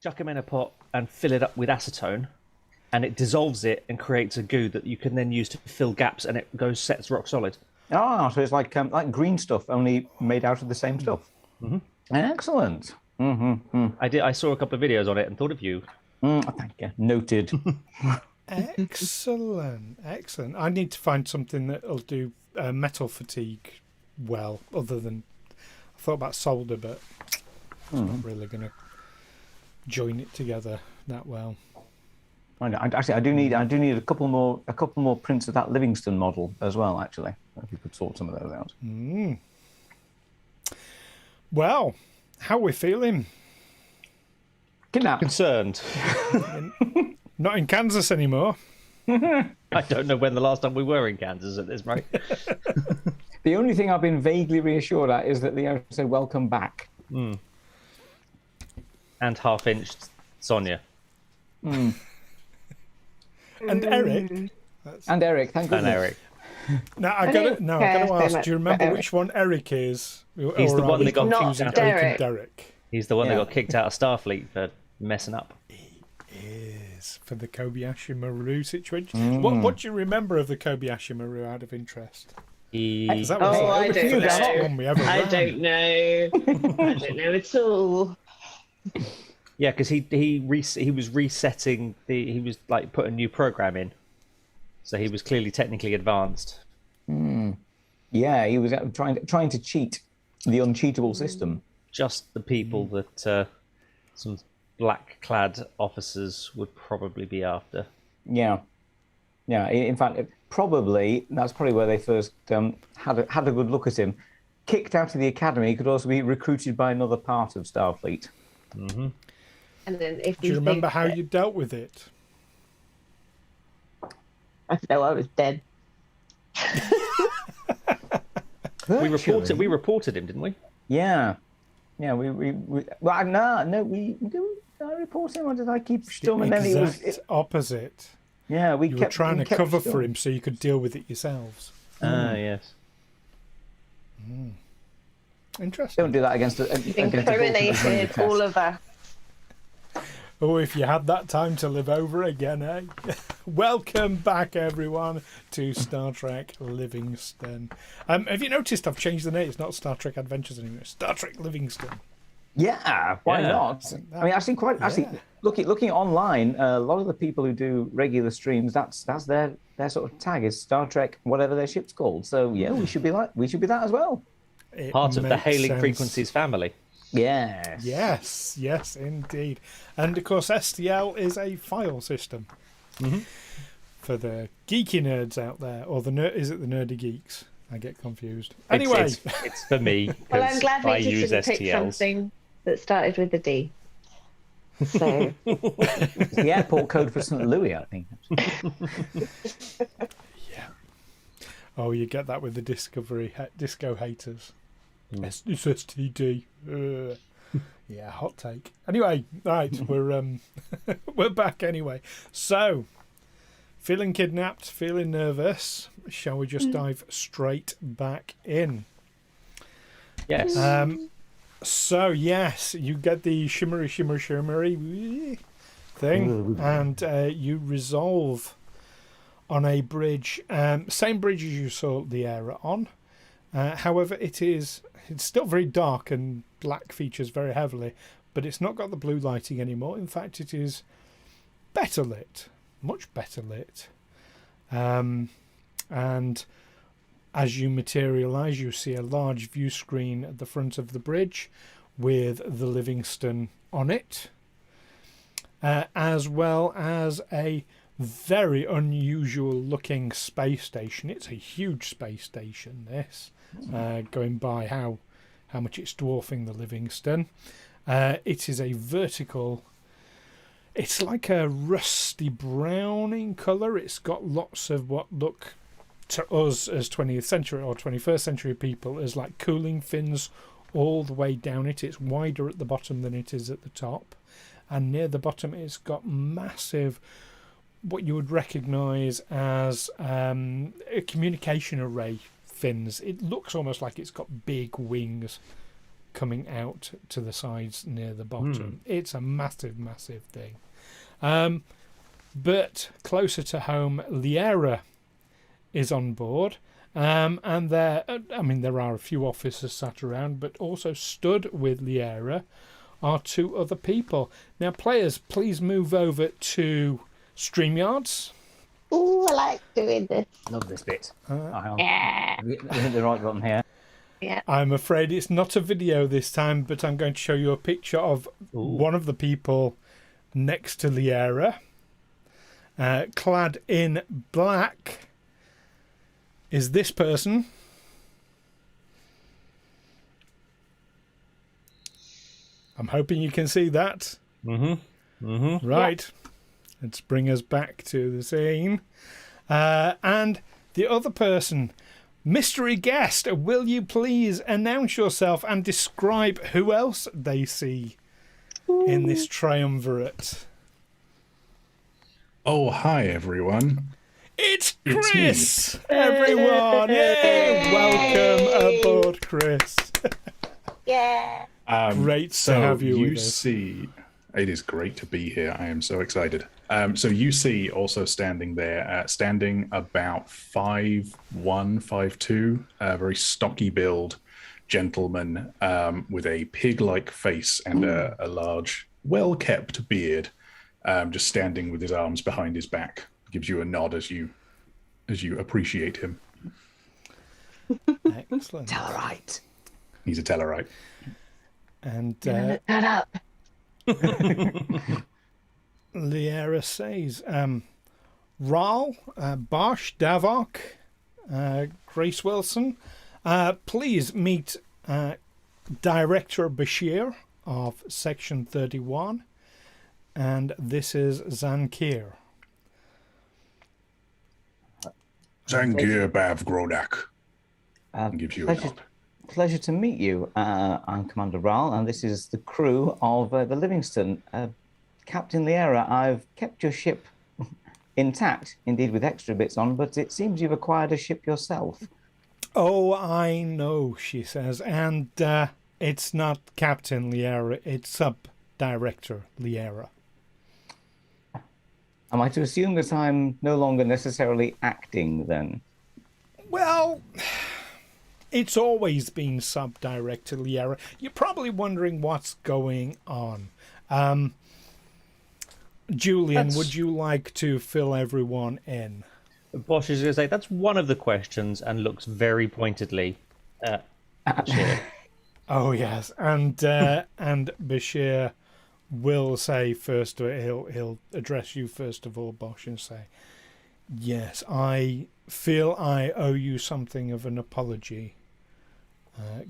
chuck them in a pot and fill it up with acetone, and it dissolves it and creates a goo that you can then use to fill gaps, and it sets rock solid. Ah, so it's like green stuff, only made out of the same stuff. Mm-hmm. Excellent. I saw a couple of videos on it and thought of you. Thank you. Noted. Excellent. I need to find something that'll do metal fatigue well, other than I thought about solder, but I'm not really going to join it together that well. Actually, I do need a couple more prints of that Livingstone model as well. Actually, if you could sort some of those out. Well, how are we feeling? Kidnapped. Concerned. Not in Kansas anymore. I don't know when the last time we were in Kansas at this rate. The only thing I've been vaguely reassured at is that they said welcome back. And half-inched Sonia. And Eric. And Eric, thank goodness. And Eric. Now I gotta ask. Do you remember which one Eric is? He's the one that got confusing kicked Eric out. and Derek. He's the one that got kicked out of Starfleet for messing up. Is for the Kobayashi Maru situation. What do you remember of the Kobayashi Maru out of interest? He... That was I the don't first know. one we ever I ran. don't know. I don't know at all. Yeah, because he was resetting he was like put a new program in, so he was clearly technically advanced. Yeah, he was trying to cheat the uncheatable system. Just the people that some black-clad officers would probably be after. Yeah. In fact, that's probably where they first had a good look at him. Kicked out of the academy, he could also be recruited by another part of Starfleet. Mm-hmm. And then if Do you remember how you dealt with it? I know I was dead. We reported him, didn't we? Yeah. We well, no, we did I report him or did I keep storming? The Then exact opposite. Yeah, You were trying to cover for him so you could deal with it yourselves. Yes. Interesting. Don't do that against Incriminated all of us. Oh, if you had that time to live over again, eh? Welcome back, everyone, to Star Trek Livingstone. Have you noticed I've changed the name? It's not Star Trek Adventures anymore. It's Star Trek Livingstone. Yeah, why not? I mean, looking online, a lot of the people who do regular streams, that's their sort of tag is Star Trek, whatever their ship's called. So yeah, we should be that as well. Part of the Hailing sense. Frequencies family. Yes. Yes, indeed. And of course, STL is a file system for the geeky nerds out there, or is it the nerdy geeks? I get confused. Anyway, it's for me. Well, I'm glad we I just use didn't pick STLs. something that started with a D. So It's the airport code for St. Louis, I think. yeah. Oh, you get that with the disco haters. It's STD. Yeah, hot take. Anyway, right, we're back anyway. So, feeling kidnapped, feeling nervous. Shall we just dive straight back in? Yes. So yes, you get the shimmery thing, and you resolve on a bridge, same bridge as you saw the era on. However, it's still very dark and black features very heavily, but it's not got the blue lighting anymore. In fact, it is better lit, much better lit. And as you materialise, you see a large view screen at the front of the bridge with the Livingstone on it, as well as a very unusual looking space station. It's a huge space station, this, going by how much it's dwarfing the Livingstone. It is a vertical, it's like a rusty brown in colour. It's got lots of what look to us as 20th century or 21st century people as like cooling fins all the way down it. It's wider at the bottom than it is at the top, and near the bottom it's got massive, what you would recognise as a communication array fins. It looks almost like it's got big wings coming out to the sides near the bottom. It's a massive, massive thing. But closer to home, Liera is on board. And there are a few officers sat around, but also stood with Liera are 2 other people. Now, players, please move over to StreamYards. Ooh, I like doing this. Love this bit. Yeah. Hit the right button here. Yeah. I'm afraid it's not a video this time, but I'm going to show you a picture of one of the people next to Liera, clad in black. Is this person? I'm hoping you can see that. Right. Let's bring us back to the scene. And the other person, mystery guest, will you please announce yourself and describe who else they see in this triumvirate? Oh, hi, everyone. It's Chris, everyone. Yay! Welcome aboard, Chris. Yeah. Great So to have you you with us. see, it is great to be here. I am so excited. So you see also standing there, standing about 5'1", 5'2", very stocky build gentleman with a pig-like face and a large, well-kept beard, just standing with his arms behind his back. Gives you a nod as you appreciate him. Excellent. Tellarite. He's a Tellarite. And Look that up. Liera says, Wraal, Bosh, Davok, Grace Wilson, please meet Director Bashir of Section 31, and this is Zankir. Zangir Bav Grodak. Gives you a nod. Pleasure to meet you. I'm Commander Wraal, and this is the crew of the Livingstone. Captain Liera, I've kept your ship intact, indeed with extra bits on, but it seems you've acquired a ship yourself. Oh, I know, she says, and it's not Captain Liera, it's Sub-Director Liera. Am I to assume that I'm no longer necessarily acting then? Well, it's always been Sub-Director Liera. You're probably wondering what's going on. Julian, would you like to fill everyone in? Bosh is going to say that's one of the questions and looks very pointedly at Bashir. Oh yes, and Bashir will say first. He'll address you first of all, Bosh, and say, "Yes, I feel I owe you something of an apology,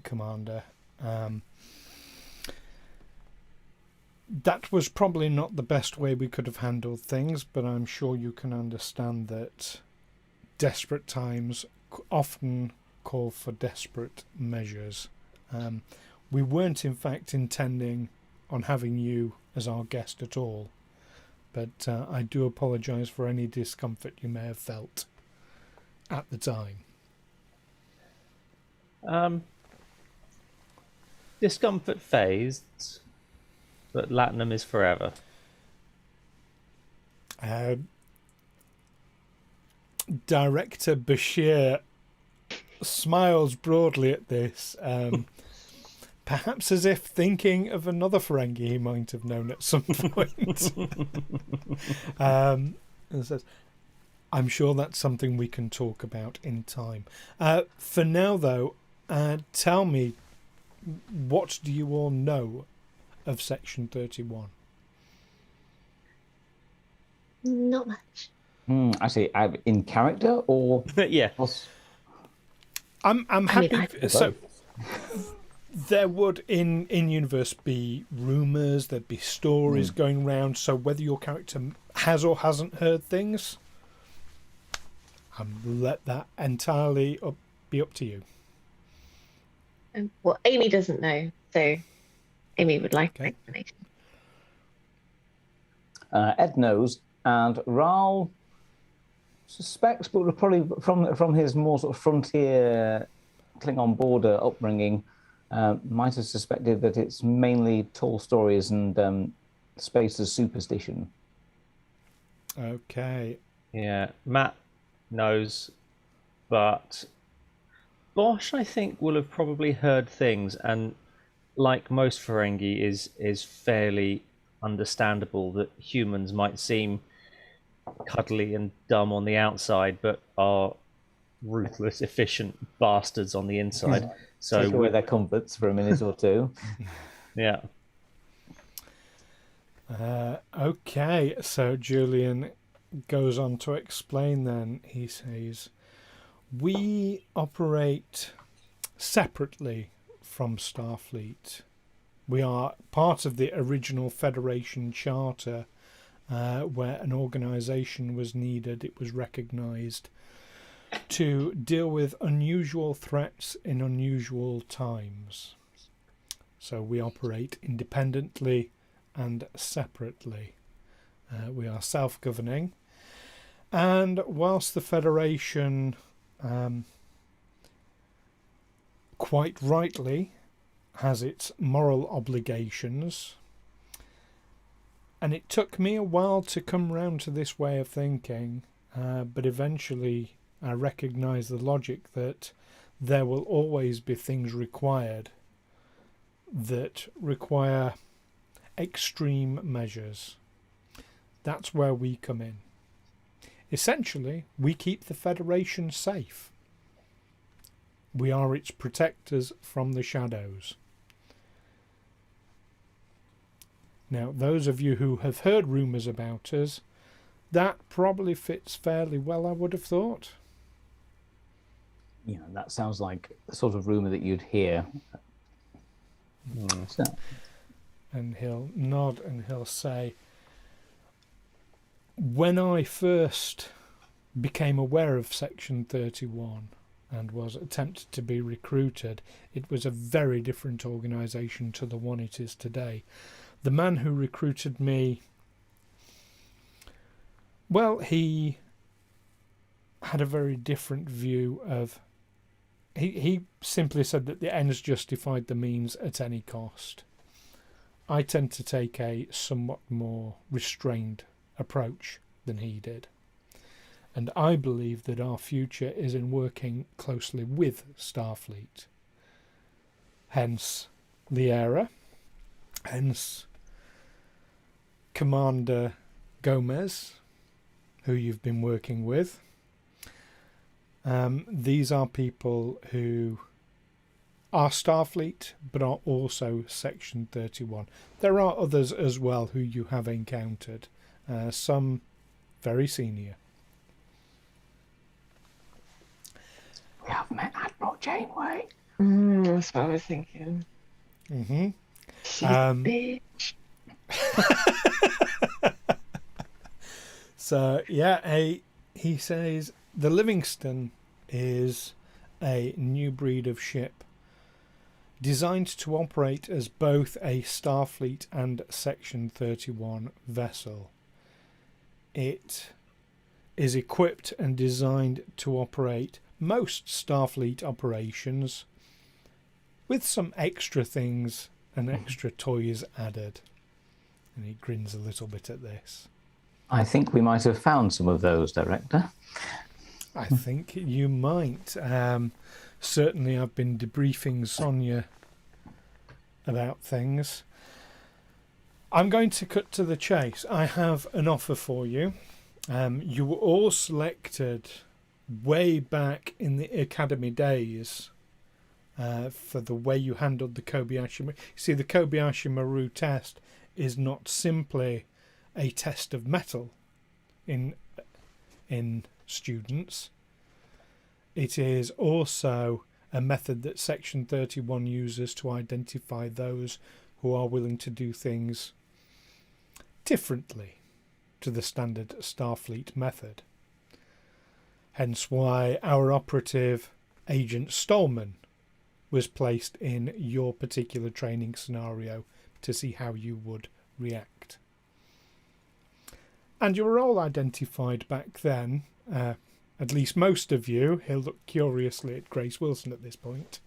Commander. That was probably not the best way we could have handled things, but I'm sure you can understand that desperate times often call for desperate measures. We weren't, in fact, intending on having you as our guest at all, but I do apologise for any discomfort you may have felt at the time." Discomfort phased, but Latinum is forever. Director Bashir smiles broadly at this, perhaps as if thinking of another Ferengi he might have known at some point. And says, "I'm sure that's something we can talk about in time. For now, though, tell me, what do you all know of Section 31? Not much. I see. In character or Yeah. I'm happy. So both? there would in universe be rumours, there'd be stories going round. So whether your character has or hasn't heard things, let that entirely be up to you. Well, Amy doesn't know, so Amy would like an explanation. Ed knows, and Wraal suspects, but probably from his more sort of frontier Klingon border upbringing, might have suspected that it's mainly tall stories and space as superstition. Okay. Yeah, Matt knows, but Bosh, I think, will have probably heard things, and like most Ferengi, is fairly understandable that humans might seem cuddly and dumb on the outside, but are ruthless, efficient bastards on the inside. So Take away their comforts for a minute or two. yeah. Okay, so Julian goes on to explain then. He says, we operate separately from Starfleet. We are part of the original Federation Charter, where an organisation was needed. It was recognised to deal with unusual threats in unusual times. So we operate independently and separately. We are self-governing, and whilst the Federation quite rightly has its moral obligations, and it took me a while to come round to this way of thinking, but eventually I recognise the logic that there will always be things required that require extreme measures. That's where we come in. Essentially, we keep the Federation safe. We are its protectors from the shadows. Now, those of you who have heard rumours about us, that probably fits fairly well, I would have thought. Yeah, that sounds like the sort of rumour that you'd hear. So, And he'll nod and he'll say, when I first became aware of Section 31 and was attempted to be recruited, it was a very different organisation to the one it is today. The man who recruited me, well, he had a very different view of... He simply said that the ends justified the means at any cost. I tend to take a somewhat more restrained approach than he did. And I believe that our future is in working closely with Starfleet. Hence Liera, hence Commander Gomez, who you've been working with. These are people who are Starfleet, but are also Section 31. There are others as well who you have encountered, some very senior. we have met Admiral Janeway. That's what I was thinking. Mm-hmm. She's a bitch. So, yeah, he says the Livingstone is a new breed of ship designed to operate as both a Starfleet and Section 31 vessel. It is equipped and designed to operate most Starfleet operations with some extra things and extra toys added. And he grins a little bit at this. I think we might have found some of those, Director. I think you might. Certainly I've been debriefing Sonia about things. I'm going to cut to the chase. I have an offer for you. You were all selected way back in the Academy days for the way you handled the Kobayashi Maru. See, the Kobayashi Maru test is not simply a test of mettle in students. It is also a method that Section 31 uses to identify those who are willing to do things differently to the standard Starfleet method. Hence why our operative, Agent Stallman, was placed in your particular training scenario to see how you would react. And you were all identified back then, at least most of you. He'll look curiously at Grace Wilson at this point.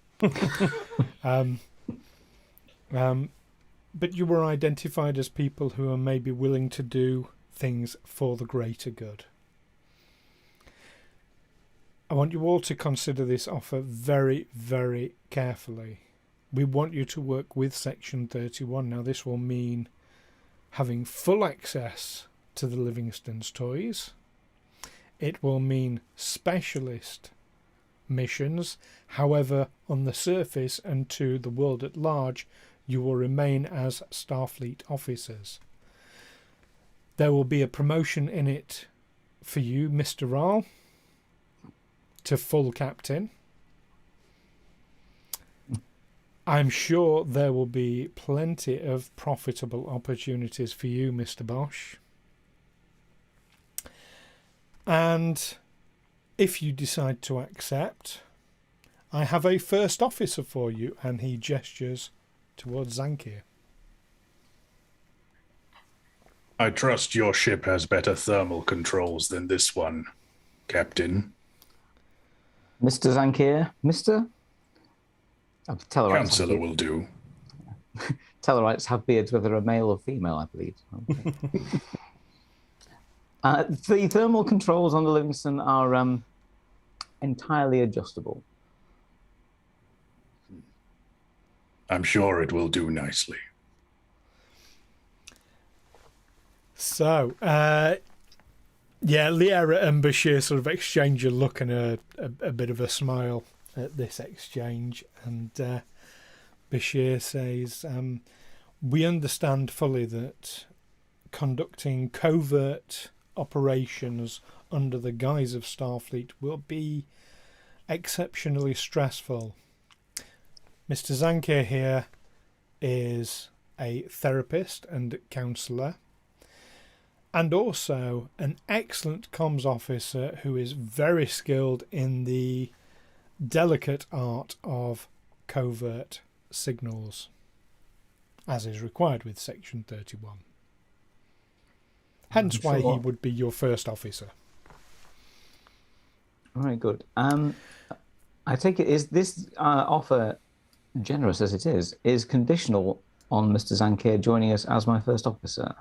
But you were identified as people who are maybe willing to do things for the greater good. I want you all to consider this offer very, very carefully. We want you to work with Section 31. Now, this will mean having full access to the Livingstone's toys. It will mean specialist missions. However, on the surface and to the world at large, you will remain as Starfleet officers. There will be a promotion in it for you, Mr. Wraal, to full captain. I'm sure there will be plenty of profitable opportunities for you, Mr. Bosh. And if you decide to accept, I have a first officer for you, and he gestures towards Zankir. I trust your ship has better thermal controls than this one, Captain. Mr. Zankir, Mr. Counselor will do. Tellarites have beards, whether they're a male or female, I believe. Okay. The thermal controls on the Livingstone are entirely adjustable. I'm sure it will do nicely. So, Liara and Bashir sort of exchange a look and a bit of a smile at this exchange. And Bashir says, we understand fully that conducting covert operations under the guise of Starfleet will be exceptionally stressful. Mr. Zankir here is a therapist and counsellor, and also an excellent comms officer who is very skilled in the delicate art of covert signals, as is required with Section 31. Hence why he would be your first officer. Very good. I take it, is this offer, generous as it is conditional on Mr. Zankir joining us as my first officer?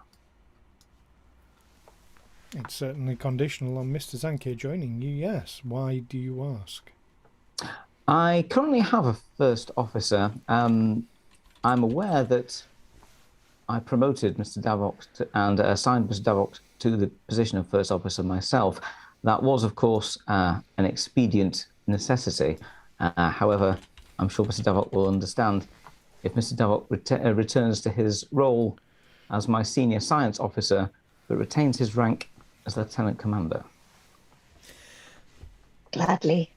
It's certainly conditional on Mr. Zankir joining you, yes. Why do you ask? I currently have a first officer. I'm aware that I promoted Mr. Davok and assigned Mr. Davok to the position of first officer myself. That was, of course, an expedient necessity. However, I'm sure Mr. Davok will understand if Mr. Davok returns to his role as my senior science officer, but retains his rank as lieutenant commander. Gladly.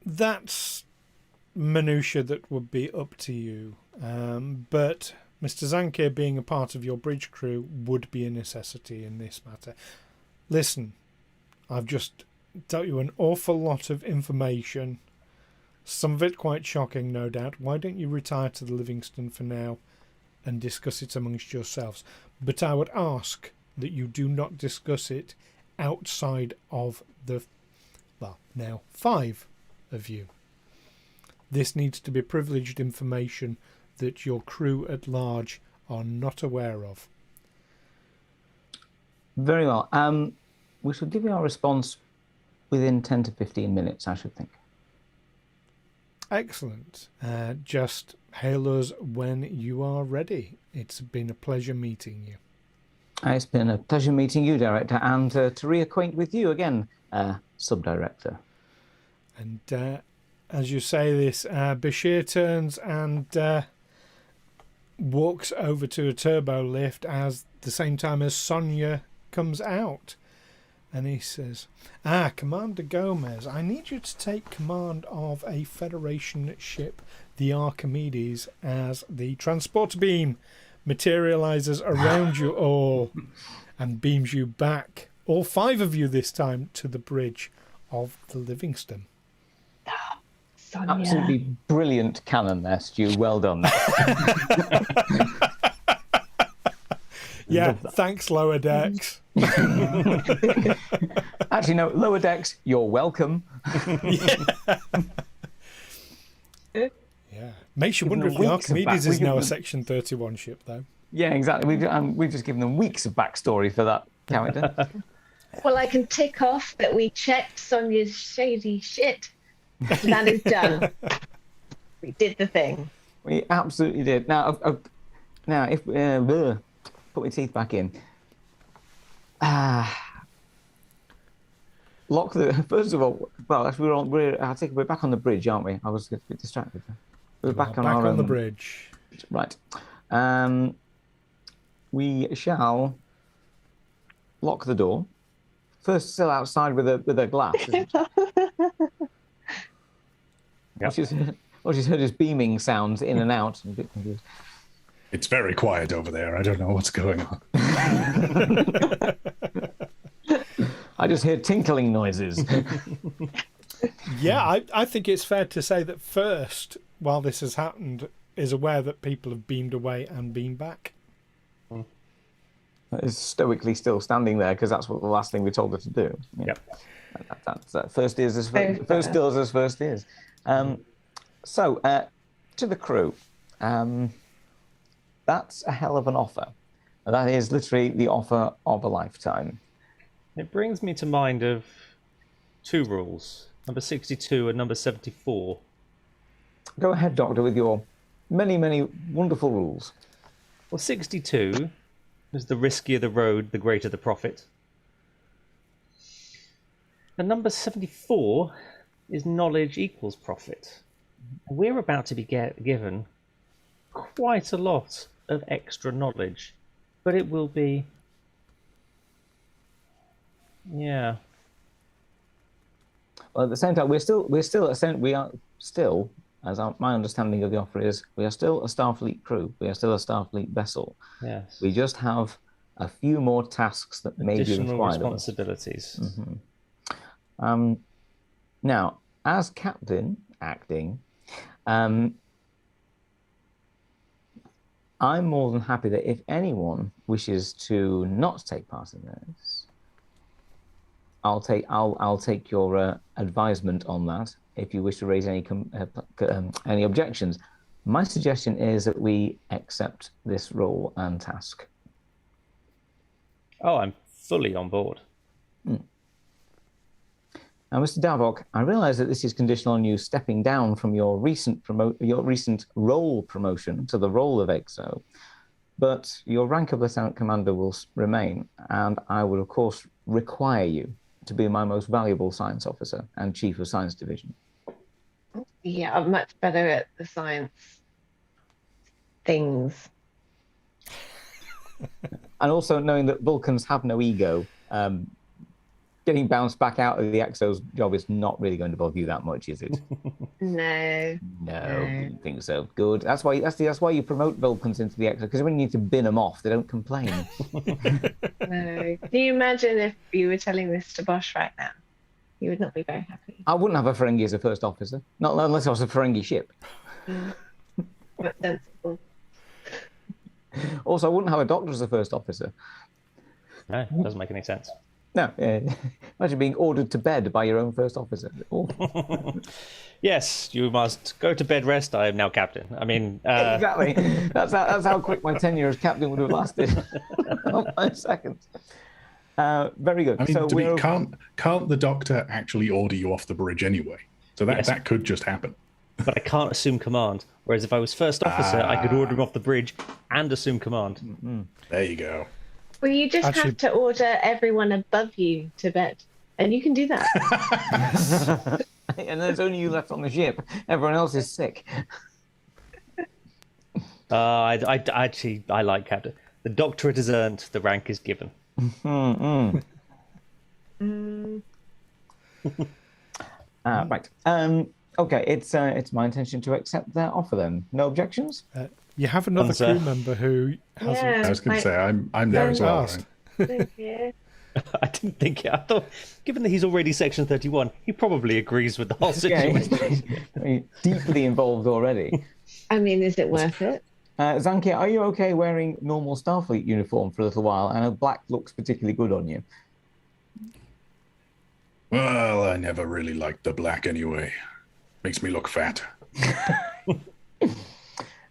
That's minutiae that would be up to you. But Mr. Zankir being a part of your bridge crew would be a necessity in this matter. Listen, I've just dealt you an awful lot of information. Some of it quite shocking, no doubt. Why don't you retire to the Livingstone for now and discuss it amongst yourselves? But I would ask that you do not discuss it outside of the, well, now 5 of you. This needs to be privileged information that your crew at large are not aware of. Very well. We should give you our response within 10 to 15 minutes, I should think. Excellent. Just hail us when you are ready. It's been a pleasure meeting you. It's been a pleasure meeting you, Director, and to reacquaint with you again, Sub-Director. And as you say this, Bashir turns and walks over to a turbo lift at the same time as Sonia comes out. And he says, Commander Gomez, I need you to take command of a Federation ship, the Archimedes, as the transport beam materializes around you all and beams you back, all 5 of you this time, to the bridge of the Livingstone. Sonia. Absolutely brilliant cannon there, Stu. Well done. Yeah, thanks, Lower Decks. Actually, no, Lower Decks, you're welcome. Makes you given wonder if them the weeks of Archimedes back- is now a we've given them- Section 31 ship, though. Yeah, exactly. We've just given them weeks of backstory for that character. Well, I can tick off that we checked Sonia's shady shit. That is done. We did the thing. We absolutely did. Now, if put my teeth back in. Lock the. First of all, well, as I think we're back on the bridge, aren't we? I was a bit distracted. We're back on the bridge. Right. We shall lock the door. First, still outside with a glass. She's heard his beaming sounds in and out. I'm a bit confused. It's very quiet over there. I don't know what's going on. I just hear tinkling noises. Yeah, I think it's fair to say that first, while this has happened, is aware that people have beamed away and beamed back. Is stoically still standing there because that's what the last thing we told her to do. Yeah. Yep. That's first is as first does as first is. So to the crew, that's a hell of an offer. That is literally the offer of a lifetime. It brings me to mind of two rules, number 62 and number 74. Go ahead, Doctor, with your many, many wonderful rules. Well, 62 is the riskier the road, the greater the profit. And number 74 is knowledge equals profit. We're about to be given quite a lot of extra knowledge, but it will be, yeah. Well, at the same time, we are still, as my understanding of the offer is, we are still a Starfleet crew. We are still a Starfleet vessel. Yes. We just have a few more tasks that may be Additional required responsibilities. of us. Mm-hmm. Now, as captain acting, I'm more than happy that if anyone wishes to not take part in this, I'll take your advisement on that. If you wish to raise any objections, my suggestion is that we accept this role and task. Oh, I'm fully on board. Now, Mr. Davok, I realise that this is conditional on you stepping down from your recent role promotion to the role of EXO, but your rank of Lieutenant Commander will remain, and I will, of course, require you to be my most valuable science officer and chief of science division. Yeah, I'm much better at the science things. And also knowing that Vulcans have no ego, getting bounced back out of the EXO's job is not really going to bother you that much, is it? No. No, didn't think so. Good. That's why you promote Vulcans into the EXO, because when you need to bin them off, they don't complain. No. Can you imagine if you were telling this to Bosh right now? He would not be very happy. I wouldn't have a Ferengi as a first officer, not unless I was a Ferengi ship. But sensible. Also, I wouldn't have a doctor as a first officer. No, it doesn't make any sense. No, imagine being ordered to bed by your own first officer. Yes, you must go to bed rest. I am now captain. I mean, Exactly. That's how quick my tenure as captain would have lasted. 5 seconds. Very good. I mean, So can't the doctor actually order you off the bridge anyway? So that could just happen. but I can't assume command. Whereas if I was first officer, I could order him off the bridge and assume command. There you go. Well, you just have to order everyone above you to bed, and you can do that. And there's only you left on the ship. Everyone else is sick. I like captain. The doctorate is earned. The rank is given. Right. Okay. It's my intention to accept their offer then. No objections? You have another crew member who hasn't. Yeah. I was going to say I'm there as well. asked. Right? Yeah. I didn't think it. I thought, given that he's already Section 31, he probably agrees with the whole situation. He's deeply involved already. I mean, is it worth it? Zankia, are you okay wearing normal Starfleet uniform for a little while? I know black looks particularly good on you. Well, I never really liked the black anyway. Makes me look fat.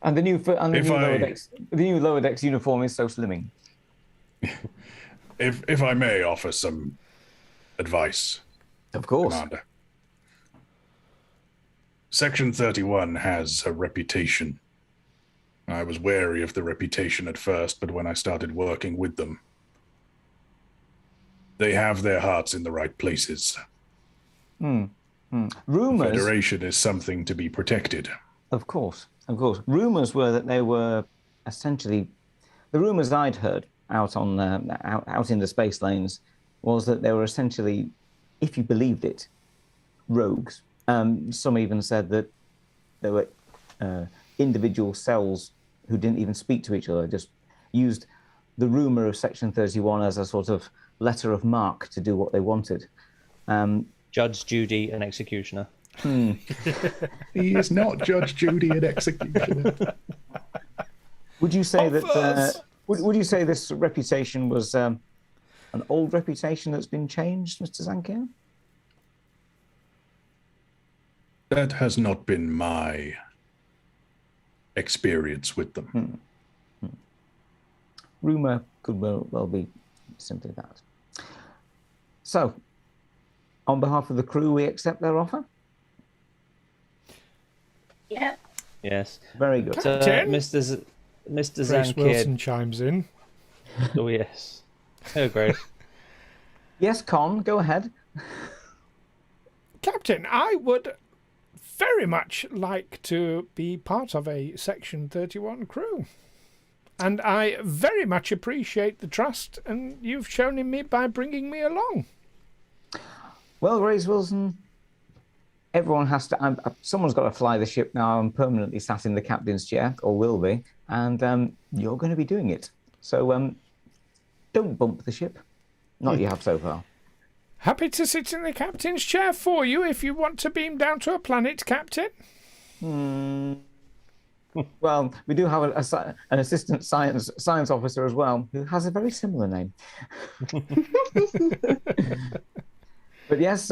And the new I- lower decks uniform is so slimming. If I may offer some advice, Of course. Commander. Section 31 has a reputation. I was wary of the reputation at first, but when I started working with them, they have their hearts in the right places. Rumors. Federation is something to be protected. Of course. Rumors were that they were essentially, the rumors I'd heard out on out in the space lanes was that they were essentially, if you believed it, rogues. Some even said that there were individual cells who didn't even speak to each other, just used the rumor of Section 31 as a sort of letter of marque to do what they wanted. Judge, Judy, and executioner. He is not Judge Judy and executioner. Would you say that? Would you say this reputation was an old reputation that's been changed, Mr. Zankier? That has not been my experience with them. Rumor could well be simply that. So, on behalf of the crew, we accept their offer? Yep. Yes. Very good. So, Captain? Mr. Grace Zankier. Wilson chimes in. Oh, yes. Oh, Grace. Yes, Con, go ahead. Captain, I would very much like to be part of a Section 31 crew. And I very much appreciate the trust and you've shown in me by bringing me along. Well, Grace Wilson, everyone has to. Someone's got to fly the ship now. I'm permanently sat in the captain's chair, or will be, and you're going to be doing it. So don't bump the ship. Not you have so far. Happy to sit in the captain's chair for you if you want to beam down to a planet, Captain. Well, we do have an assistant science officer as well, who has a very similar name. But yes,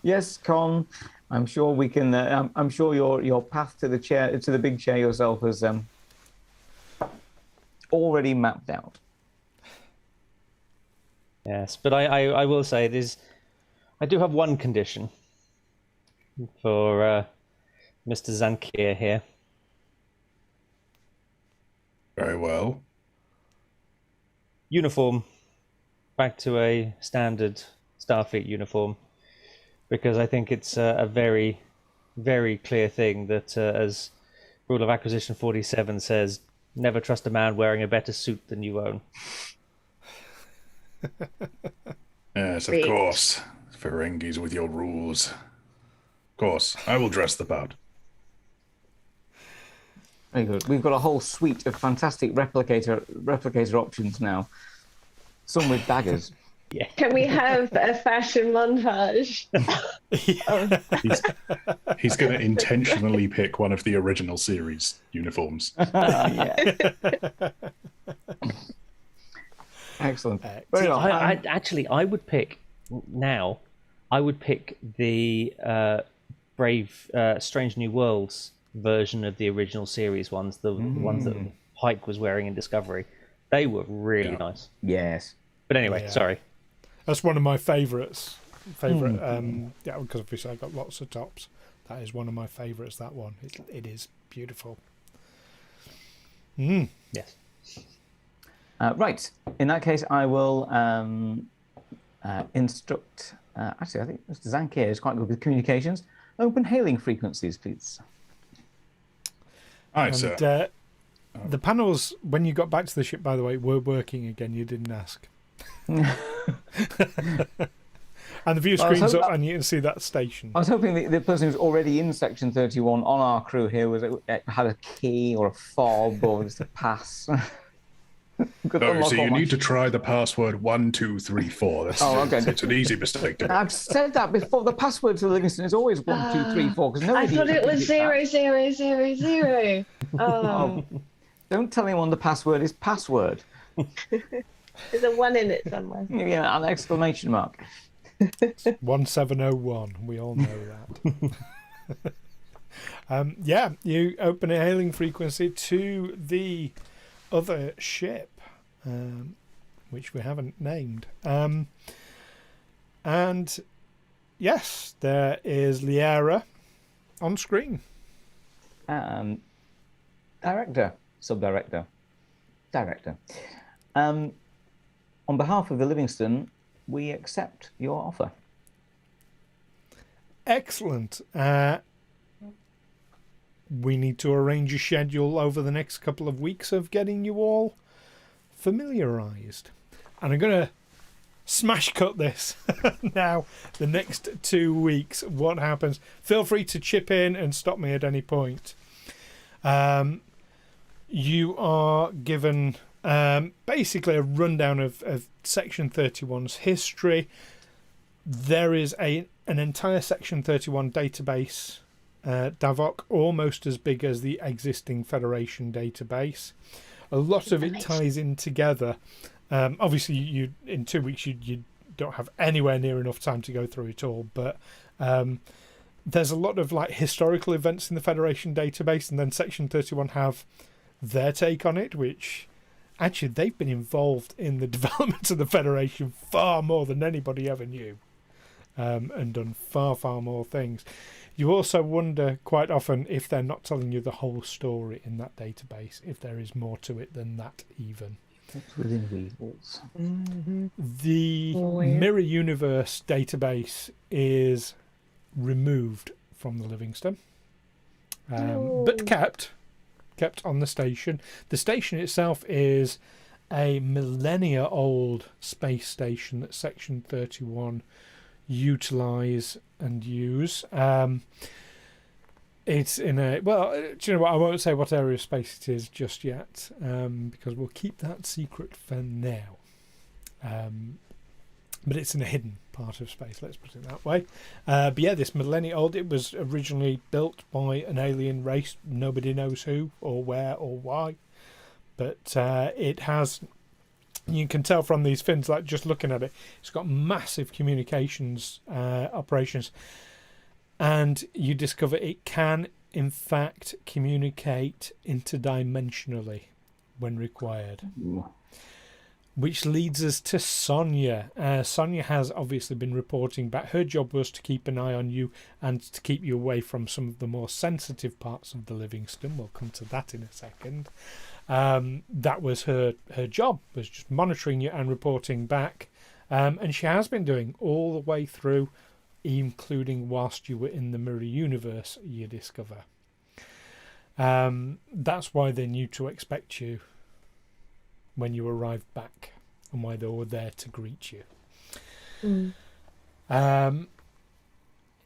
yes, Con. I'm sure we can. I'm sure your path to the big chair yourself is already mapped out. Yes, but I will say I do have one condition for Mr. Zankier here. Very well. Uniform. Back to a standard Starfleet uniform, because I think it's a very, very clear thing that, as Rule of Acquisition 47 says, never trust a man wearing a better suit than you own. Yes, of course. Ferengis with your rules. Of course, I will dress the part. Very good. We've got a whole suite of fantastic replicator options now. Some with daggers. Yeah. Can we have a fashion montage? He's going to intentionally pick one of the original series uniforms. Yeah. Excellent. Very well. I would pick now. I would pick the Brave Strange New Worlds version of the original series ones, the ones that Pike was wearing in Discovery. They were really nice. Yes. But anyway, sorry. That's one of my favourites. Because obviously I've got lots of tops. That is one of my favourites, that one. It is beautiful. Yes. Right. In that case, I will instruct... actually, I think Mr. Zankier is quite good with communications. Open hailing frequencies, please. Aye, sir. The panels, when you got back to the ship, by the way, were working again. You didn't ask. And the view screen's up and you can see that station. I was hoping the person who's already in Section 31 on our crew here had a key or a fob or just a pass. So you need to try the password 1234. That's okay. It's an easy mistake to make. I've said that before. The password to Livingstone is always 1234 because nobody. I thought it was 0000. Oh. Don't tell anyone the password is password. There's a 1 in it somewhere. Yeah, an exclamation mark. 1701. We all know that. Yeah, you open a hailing frequency to the other ship, which we haven't named. And yes, there is Liera on screen. Director, sub-director, director. On behalf of the Livingstone, we accept your offer. Excellent. We need to arrange a schedule over the next couple of weeks of getting you all familiarised. And I'm going to smash cut this now. The next 2 weeks, what happens? Feel free to chip in and stop me at any point. You are given basically a rundown of Section 31's history. There is an entire Section 31 database, Davok, almost as big as the existing Federation database. A lot of it ties in together. Obviously, you in 2 weeks you don't have anywhere near enough time to go through it all, but there's a lot of like historical events in the Federation database, and then Section 31 have their take on it, which actually they've been involved in the development of the Federation far more than anybody ever knew, and done far more things. You also wonder quite often if they're not telling you the whole story in that database, if there is more to it than that even. What's within Weevils? The Mirror Universe database is removed from the Livingstone, but kept on the station. The station itself is a millennia-old space station that Section 31 utilise and use. It's in a... Well, do you know what? I won't say what area of space it is just yet, because we'll keep that secret for now. But it's in a hidden part of space, let's put it that way. But yeah, this millennia old, it was originally built by an alien race. Nobody knows who or where or why. But it has... You can tell from these fins, like just looking at it, it's got massive communications operations. And you discover it can, in fact, communicate interdimensionally when required. Ooh. Which leads us to Sonia. Sonia has obviously been reporting back. Her job was to keep an eye on you and to keep you away from some of the more sensitive parts of the Livingstone. We'll come to that in a second. That was her job, was just monitoring you and reporting back. And she has been doing all the way through, including whilst you were in the Mirror Universe, you discover. That's why they knew to expect you when you arrived back, and why they were there to greet you.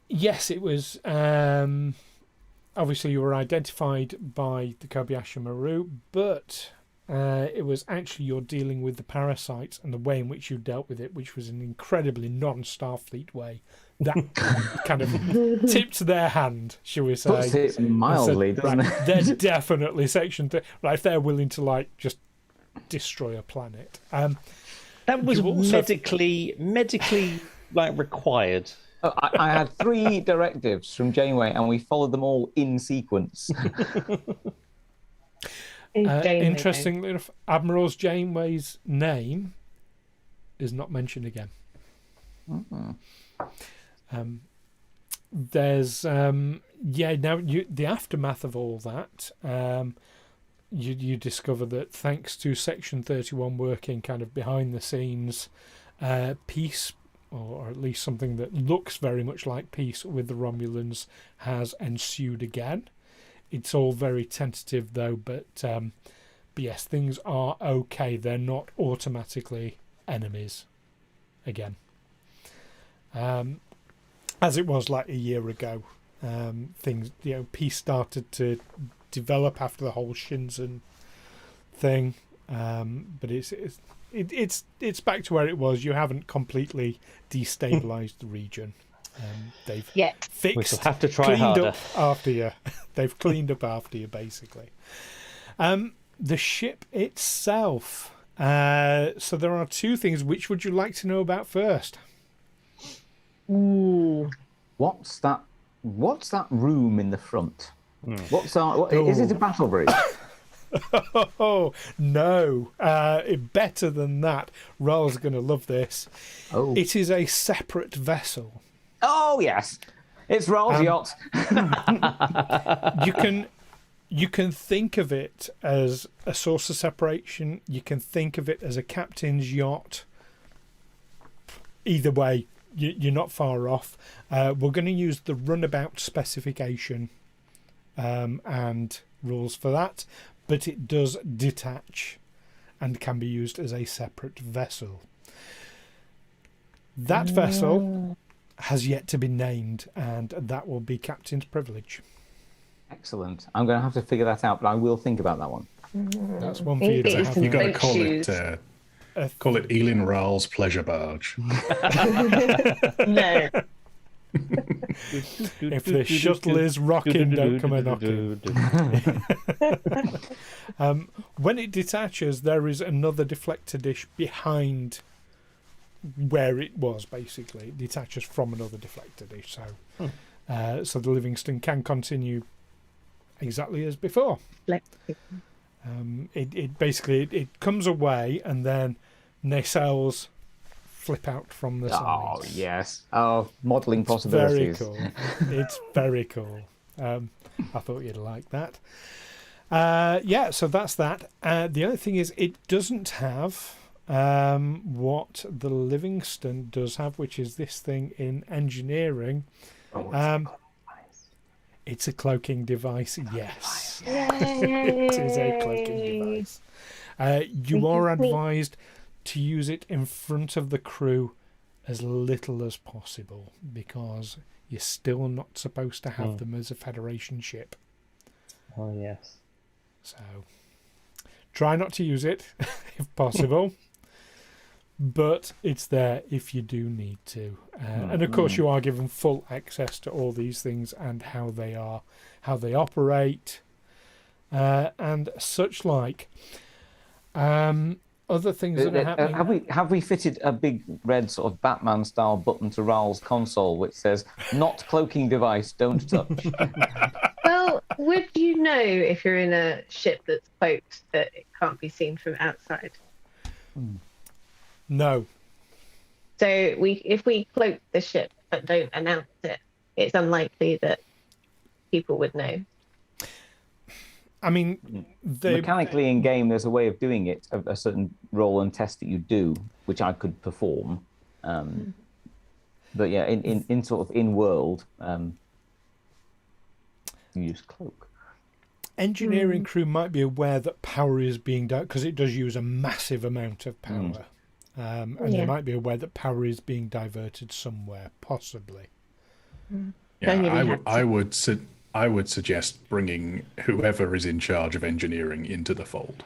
Yes, it was... obviously, you were identified by the Kobayashi Maru, but it was actually you're dealing with the parasites and the way in which you dealt with it, which was an incredibly non-Starfleet way. That kind of tipped their hand, shall we say. Puts it mildly, doesn't it? They're definitely Section 3. Right, if they're willing to, like, just destroy a planet. That was medically like required. I had 3 directives from Janeway, and we followed them all in sequence. Interestingly enough, Admiral Janeway's name is not mentioned again. There's now the aftermath of all that. You discover that thanks to Section 31 working kind of behind the scenes, peace, or at least something that looks very much like peace with the Romulans, has ensued again. It's all very tentative though, but yes, things are okay. They're not automatically enemies again. As it was like a year ago. Things, peace started to develop after the whole Shinzen thing, but it's back to where it was. You haven't completely destabilized the region. They've fixed. We shall have to try cleaned harder. up after you. They've cleaned up after you, basically. The ship itself. So there are 2 things. Which would you like to know about first? Ooh. What's that What's that room in the front? Is it a battle bridge? Oh, no. Better than that. Wraal's going to love this. Oh. It is a separate vessel. Oh, yes. It's Wraal's yacht. You can think of it as a source of separation. You can think of it as a captain's yacht. Either way, you're not far off. We're going to use the runabout specification and rules for that, but it does detach and can be used as a separate vessel. That vessel has yet to be named, and that will be captain's privilege. Excellent. I'm going to have to figure that out, but I will think about that one. That's one for you to have. You got to Big call it Eelin Wraal's pleasure barge. No. If the shuttle is rocking, don't come a knocking. When it detaches, there is another deflector dish behind where it was, basically. It detaches from another deflector dish, so the Livingstone can continue exactly as before. It basically it comes away, and then nacelles flip out from the sides. Oh, yes. Oh, modelling possibilities. Very cool. It's very cool. I thought you'd like that. Yeah, so that's that. The other thing is it doesn't have what the Livingstone does have, which is this thing in engineering. It's a cloaking device, yes. It is a cloaking device. You are advised to use it in front of the crew as little as possible, because you're still not supposed to have them as a Federation ship. Oh, yes. So try not to use it if possible, but it's there if you do need to. And of course, you are given full access to all these things and how they operate, and such like. Other things that are happening. Have we fitted a big red sort of Batman style button to Wraal's console which says "Not cloaking device, don't touch"? Well, would you know if you're in a ship that's cloaked that it can't be seen from outside? No. So if we cloak the ship but don't announce it, it's unlikely that people would know. I mean, mechanically in game, there's a way of doing it, a certain roll and test that you do, which I could perform. But yeah, in sort of in world, you use cloak. Engineering crew might be aware that power is being done, because it does use a massive amount of power, and they might be aware that power is being diverted somewhere, possibly. Yeah, I would suggest bringing whoever is in charge of engineering into the fold.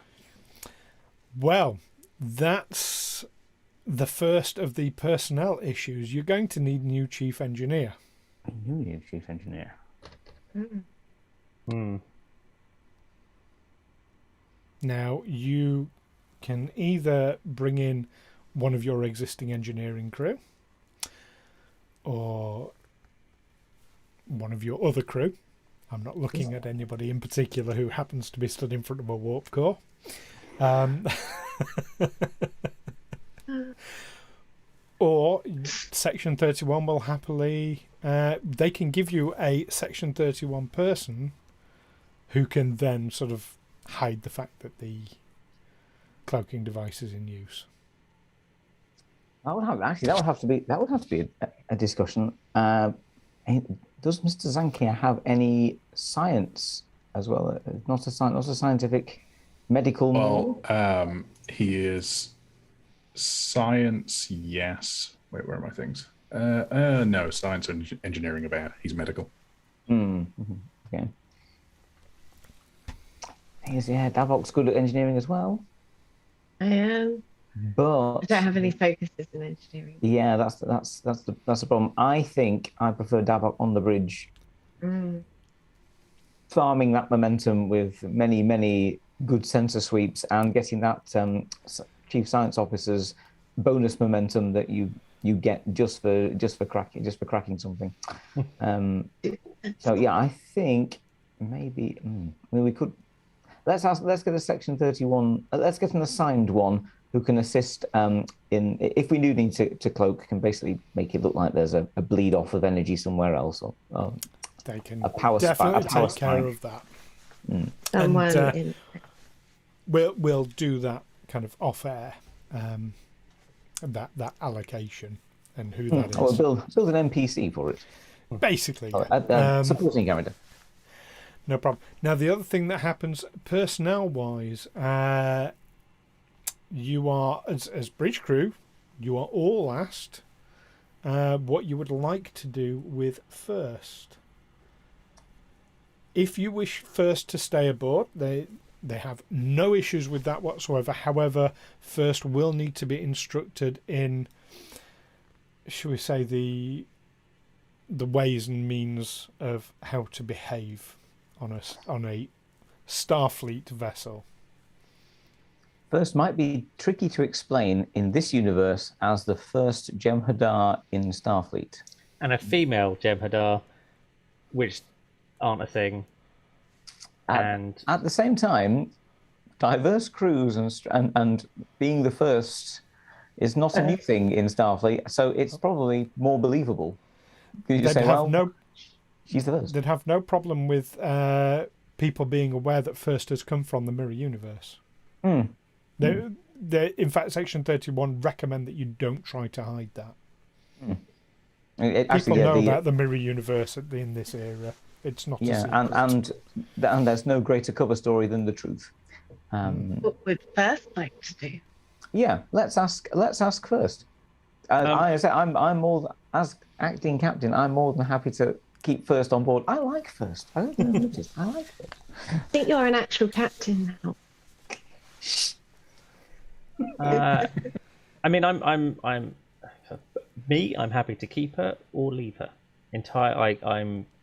Well, that's the first of the personnel issues. You're going to need a new chief engineer. You need a chief engineer. Now, you can either bring in one of your existing engineering crew or one of your other crew. I'm not looking at anybody in particular who happens to be stood in front of a warp core. Or Section 31 will happily... they can give you a Section 31 person who can then sort of hide the fact that the cloaking device is in use. That would have to be a discussion. Does Mr. Zankier have any science as well? Not a scientific medical. Well, he is science. Yes. Wait, where are my things? No, science and engineering are bad. He's medical. Okay. Davok's good at engineering as well. I am. But I don't have any focuses in engineering. Yeah, that's the problem. I think I prefer Davok on the bridge, farming that momentum with many good sensor sweeps and getting that chief science officer's bonus momentum that you get just for cracking something. So yeah, I think maybe we could. Let's get a Section 31. Let's get an assigned one who can assist in if we do need to cloak, can basically make it look like there's a bleed off of energy somewhere else, or They can a power definitely spike. take care of that. Someone And, in. we'll do that kind of off air, that allocation and who that is. Or build an NPC for it. Basically, Supporting character. no problem. Now, the other thing that happens personnel-wise, you are, as bridge crew, you are all asked what you would like to do with First. If you wish First to stay aboard, they have no issues with that whatsoever. However, First will need to be instructed in, shall we say, the ways and means of how to behave on a Starfleet vessel. First might be tricky to explain in this universe as the first Jem'Hadar in Starfleet. And a female Jem'Hadar, which aren't a thing. And At the same time, diverse crews and being the first is not a new thing in Starfleet, so it's probably more believable. You just say, well, she's the first. They'd have no problem with people being aware that First has come from the mirror universe. In fact, Section 31 recommend that you don't try to hide that. People know about the mirror universe in this era. It's not. Yeah, and there's no greater cover story than the truth. What would First like to do? Yeah, let's ask First. I'm more, as acting captain, I'm more than happy to keep First on board. I like First. I don't know what it is. I like First. I think you're an actual captain now. I mean, I'm happy to keep her or leave her.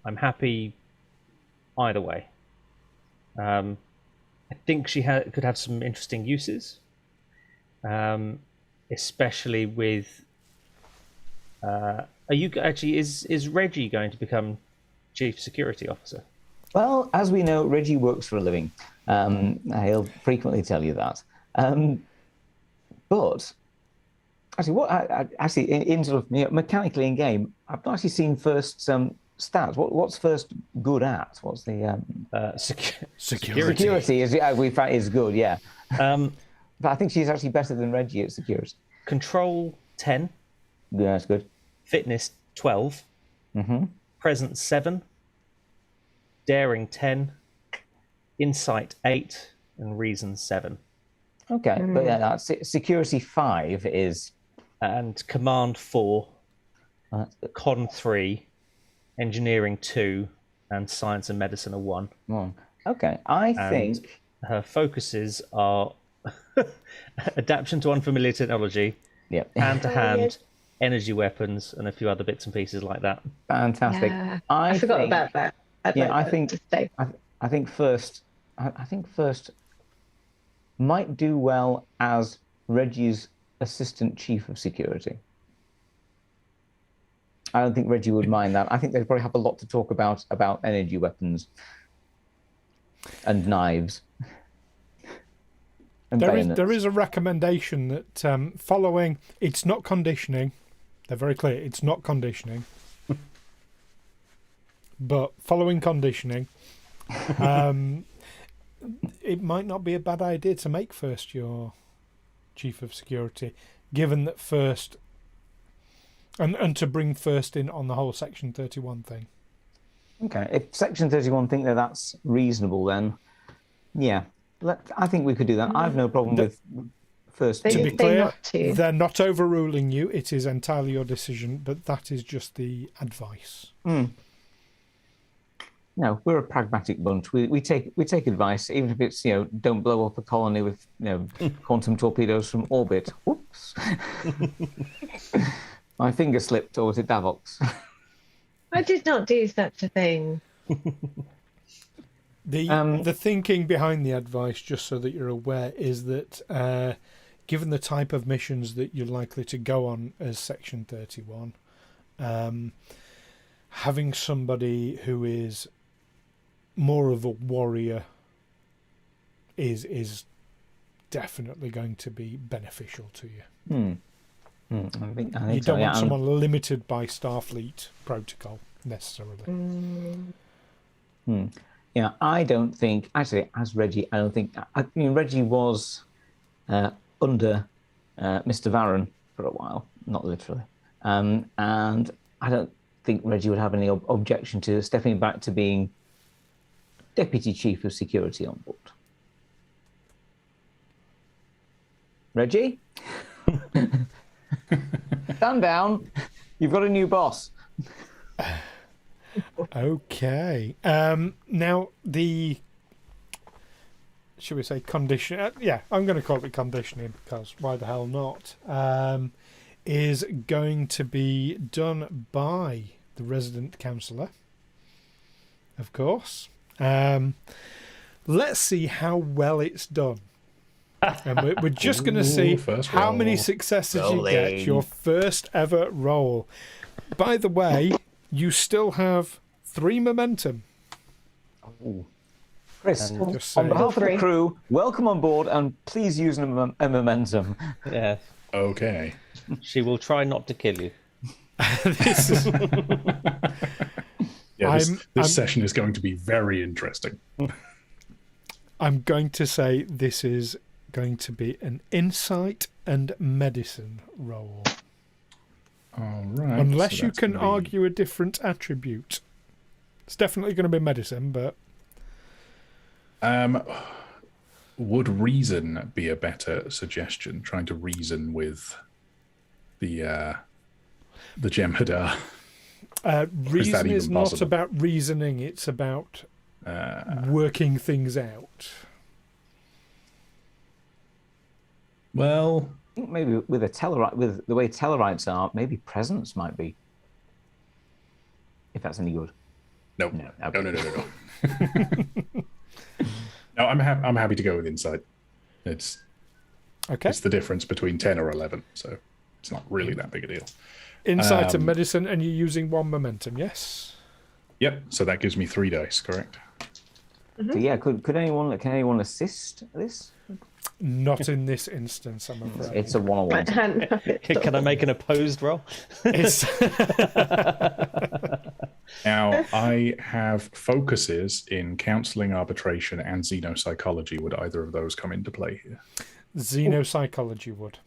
I'm happy either way. I think she could have some interesting uses, especially with. Are you actually? Is Reggie going to become chief security officer? Well, as we know, Reggie works for a living. He'll frequently tell you that. But actually, in sort of mechanically in game, I've not actually seen First stats. What's First good at? What's the security? Security is good, yeah. But I think she's actually better than Reggie at security. Control 10. Yeah, that's good. Fitness 12. Presence 7. Daring 10. Insight 8. And reason 7. Okay, but yeah, that's security 5 is. And command 4. Con 3. Engineering 2. And science and medicine are 1. Okay, I think her focuses are adaptation to unfamiliar technology, hand-to-hand, energy weapons, and a few other bits and pieces like that. Fantastic. Yeah, I forgot about that. I think First might do well as Reggie's assistant chief of security. I don't think Reggie would mind that. I think they'd probably have a lot to talk about energy weapons and knives. And there is a recommendation that following, it's not conditioning. They're very clear. It's not conditioning. But following conditioning, it might not be a bad idea to make First your chief of security, given that First, and to bring First in on the whole Section 31 thing. Okay, if Section 31 think that that's reasonable, then yeah, I think we could do that. I have no problem with First. To be clear, they're not overruling you. It is entirely your decision, but that is just the advice. No, we're a pragmatic bunch. We take advice, even if it's don't blow up a colony with quantum torpedoes from orbit. Whoops, my finger slipped, or was it Davok's? I did not do such a thing. The thinking behind the advice, just so that you're aware, is that given the type of missions that you're likely to go on as Section 31, having somebody who is more of a warrior is definitely going to be beneficial to you. I think You so, don't yeah, want and- someone limited by Starfleet protocol necessarily. Yeah, I don't think, actually, as Reggie, I don't think, I mean, Reggie was under Mr. Varron for a while, not literally. And I don't think Reggie would have any objection to stepping back to being Deputy Chief of Security on board. Reggie? Stand down. You've got a new boss. Okay. Now the, should we say condition? Yeah, I'm going to call it conditioning because why the hell not? Is going to be done by the resident councillor, of course. Let's see how well it's done. And we're just going to see first how many roll. successes you get. Your first ever roll. By the way, you still have 3 momentum. Chris, And just on saying. behalf of the Free. crew, welcome on board and please use a momentum. Yeah, Okay. she will try not to kill you. This is, Yeah, this I'm- session is going to be very interesting. I'm going to say this is going to be an insight and medicine roll. All right. Unless so you that's can gonna be- argue a different attribute. It's definitely going to be medicine, but Would reason be a better suggestion? Trying to reason with the Cmdr. reason is even not possible? about reasoning, it's about working things out. Well, I think maybe with a Tellarite, with the way Tellarites are, maybe presence might be. If that's any good. no, No, no, okay. no. No, I'm happy to go with insight. It's Okay. the difference between 10 or 11, so it's not really that big a deal. Insight and medicine, and you're using 1 momentum, yes? Yep. So that gives me 3 dice, correct? So yeah, can anyone assist this? Not in this instance, I'm afraid. It's a one-on-one. Can I make an opposed roll? It's Now, I have focuses in counseling, arbitration, and xenopsychology. Would either of those come into play here? xenopsychology would.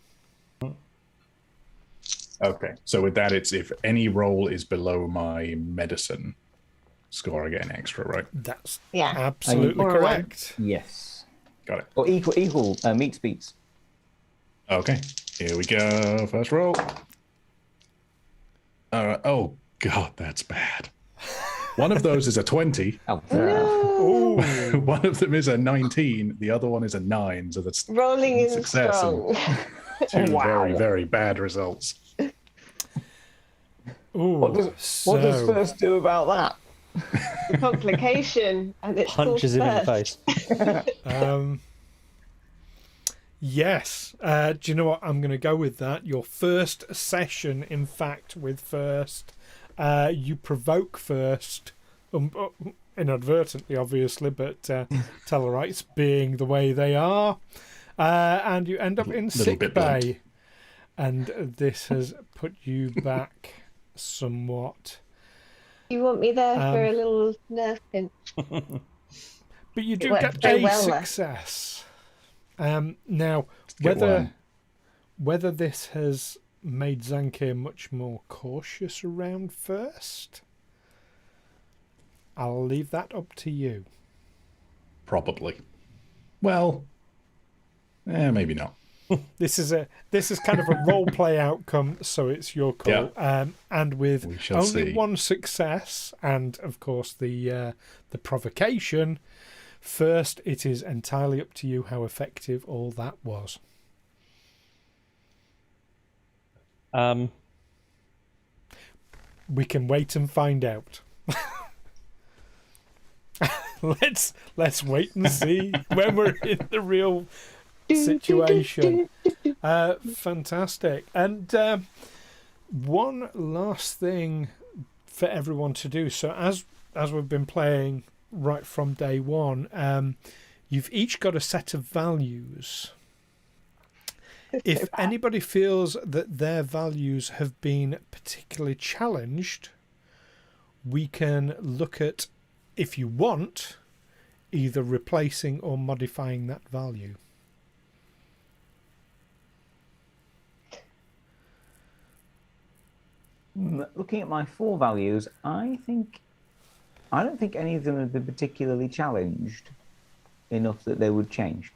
Okay. So with that, it's if any roll is below my medicine score, I get an extra, right? That's Yeah. absolutely Or a 1. correct. Yes. Got it. Or equal meets beats. Okay. Here we go. First roll. Oh, God, that's bad. One of those is a 20. Oh, Ooh. One of them is a 19. The other one is a 9. So that's Rolling in success strong. and 2 very, very bad results. Ooh. what does first do about that? The complication. And it's Punches him called in the first. face. Yes. Do you know what? I'm going to go with that. Your first session, in fact, with first, you provoke first, inadvertently, obviously, but Tellarites being the way they are, and you end up in Little sick bit bay. blunt. And this has put you back somewhat. You want me there for a little nerve pinch? But you do worked get very a well there. success. Now, Get one. whether this has made Zankir much more cautious around first, I'll leave that up to you. Probably. Well, maybe not. This is kind of a role play outcome, so it's your call. And with We shall only see. 1 success, and of course the provocation, first it is entirely up to you how effective all that was. We can wait and find out. Let's wait and see when we're in the real situation. Fantastic. And one last thing for everyone to do. So as we've been playing right from day one, you've each got a set of values. If anybody feels that their values have been particularly challenged, we can look at, if you want, either replacing or modifying that value. Looking at my 4 values, I don't think any of them have been particularly challenged enough that they would change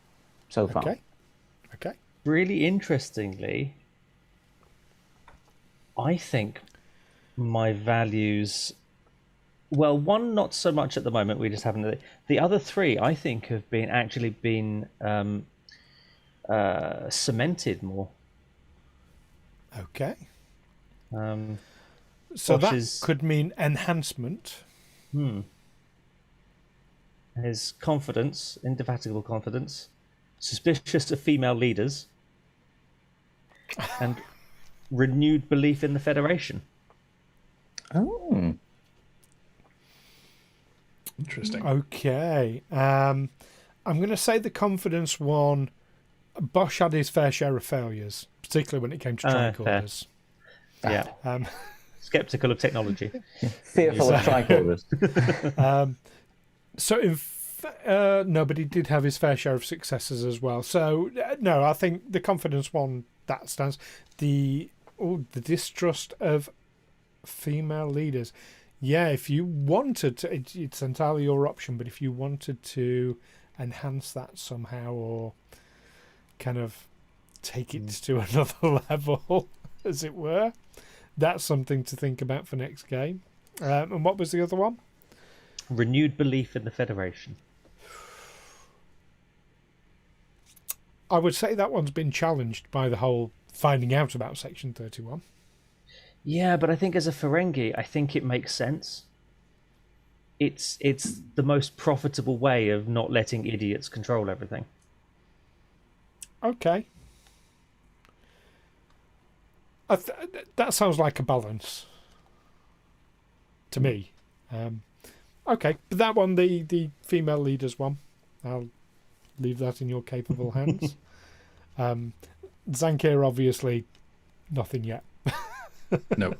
so far. Okay. Really interestingly, I think my values, well, one not so much at the moment. We just haven't. The other 3, I think, have been cemented more. Okay. Bosh So that is- could mean enhancement. His confidence, indefatigable confidence, suspicious of female leaders, and renewed belief in the Federation. Oh. Interesting. Okay. I'm going to say the confidence one. Bosh had his fair share of failures, particularly when it came to tricorders. Yeah. Skeptical of technology. Fearful of tricorders. So no, but he did have his fair share of successes as well. So no, I think the confidence one, that stands. The distrust of female leaders. Yeah, if you wanted to, it's entirely your option. But if you wanted to enhance that somehow, or kind of take it to another level, as it were, that's something to think about for next game. And what was the other one? Renewed belief in the Federation. I would say that one's been challenged by the whole finding out about Section 31. Yeah, but I think as a Ferengi, I think it makes sense. It's the most profitable way of not letting idiots control everything. Okay. That sounds like a balance to me. Okay, but that one, the female leaders one, I'll leave that in your capable hands. Zankir, obviously, nothing yet. No.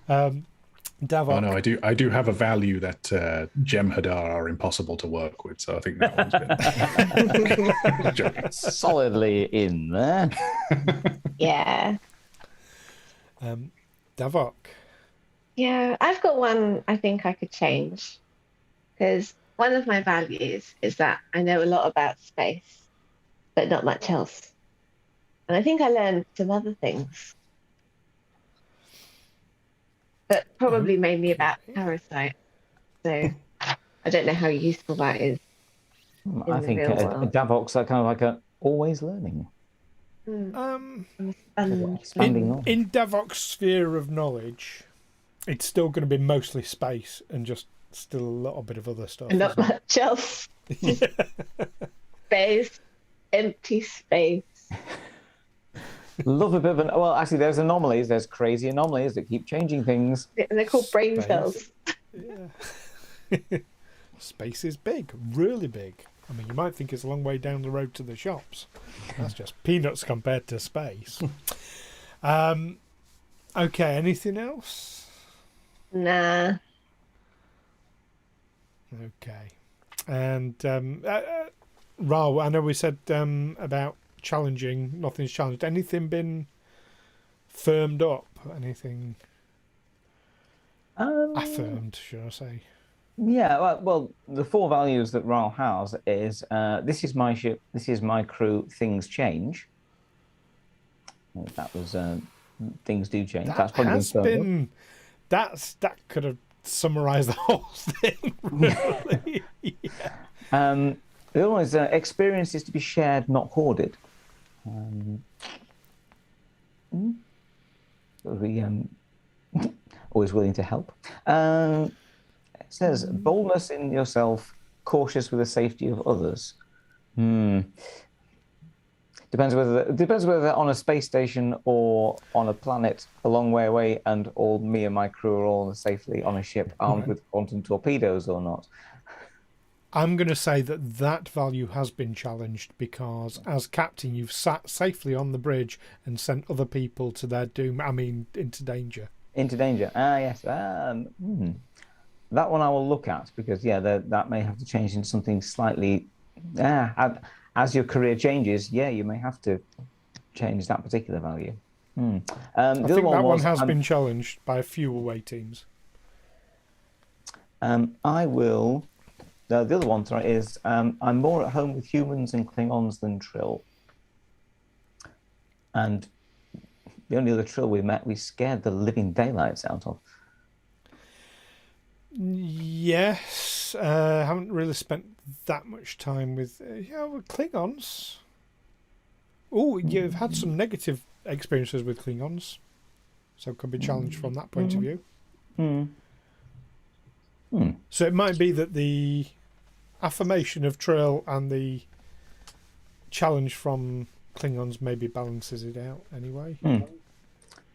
Davok. Oh no, I do have a value that Cmdr are impossible to work with, so I think that one's been joking. Solidly in there. Yeah. Davok. Yeah, I've got one I think I could change, because one of my values is that I know a lot about space, but not much else. And I think I learned some other things, but probably mainly about parasites. So I don't know how useful that is. I the think real world. Davok's kind of like a always learning. Expanding knowledge. In Davok's sphere of knowledge, it's still going to be mostly space and just still a little bit of other stuff. And not much else. Space, empty space. Love a bit of an... Well, actually, there's anomalies. There's crazy anomalies that keep changing things. And they're called brain Space. cells. Yeah. Space is big, really big. I mean, you might think it's a long way down the road to the shops. That's just peanuts compared to space. Okay, anything else? Nah. Okay. And Wraal, I know we said about challenging, nothing's challenged. Anything been firmed up? Anything affirmed, should I say? Yeah, well, the 4 values that Wraal has is this is my ship, this is my crew, things change. That was things do change. That's probably that could have summarised the whole thing, really. Yeah. The other one is experience is to be shared, not hoarded. We always willing to help. It says boldness in yourself, cautious with the safety of others. Depends whether they're on a space station or on a planet a long way away, and all me and my crew are all safely on a ship armed with quantum torpedoes or not. I'm going to say that value has been challenged because, as captain, you've sat safely on the bridge and sent other people to their doom. I mean, into danger. Into danger. Yes. That one I will look at because that may have to change into something slightly. As your career changes, you may have to change that particular value. I think that one has been challenged by a few away teams. I will. No, the other one is I'm more at home with humans and Klingons than Trill. And the only other Trill we met, we scared the living daylights out of. Yes, haven't really spent that much time with Klingons. Oh, you've had some negative experiences with Klingons, so it could be challenged from that point of view. So it might be that the affirmation of Trill and the challenge from Klingons maybe balances it out anyway.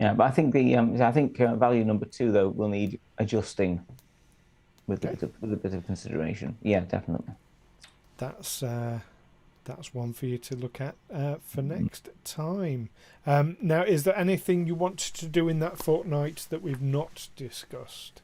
Yeah, but I think value number 2 though will need adjusting with a bit of consideration. Yeah, definitely. That's one for you to look at for next time. Now, is there anything you want to do in that fortnight that we've not discussed?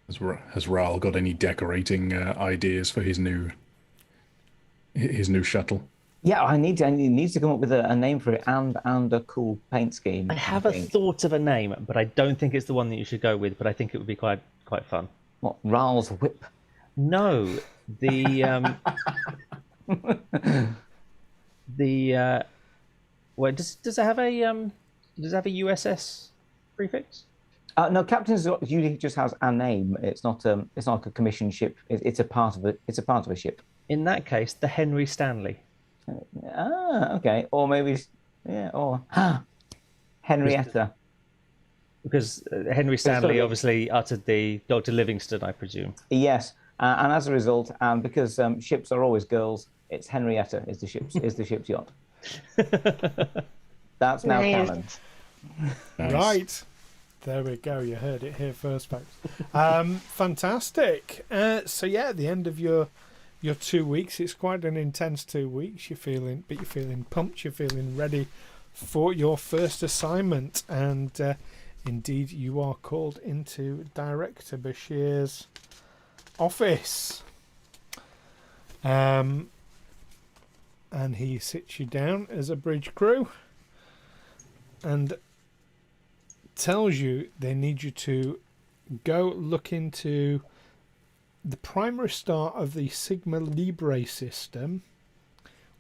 Has Wraal got any decorating ideas for his new shuttle? Yeah, I need to come up with a name for it and a cool paint scheme. I have a thought of a name, but I don't think it's the one that you should go with. But I think it would be quite fun. What, Raal's whip? No, the well, does it have a USS prefix? No, Captain's usually just has a name. It's not like a commissioned ship. It's a part of it. It's a part of a ship. In that case, the Henry Stanley. Okay. Or maybe, or Henrietta. Because Henry Stanley obviously uttered the Dr. Livingstone, I presume. Yes, and as a result, because ships are always girls, it's Henrietta is the ship's yacht. That's now canon. Nice. Right. There we go. You heard it here first, folks. Fantastic. So at the end of your 2 weeks, it's quite an intense 2 weeks. You're feeling pumped. You're feeling ready for your first assignment, and indeed, you are called into Director Bashir's office. And he sits you down as a bridge crew, and tells you they need you to go look into the primary star of the Sigma Librae system,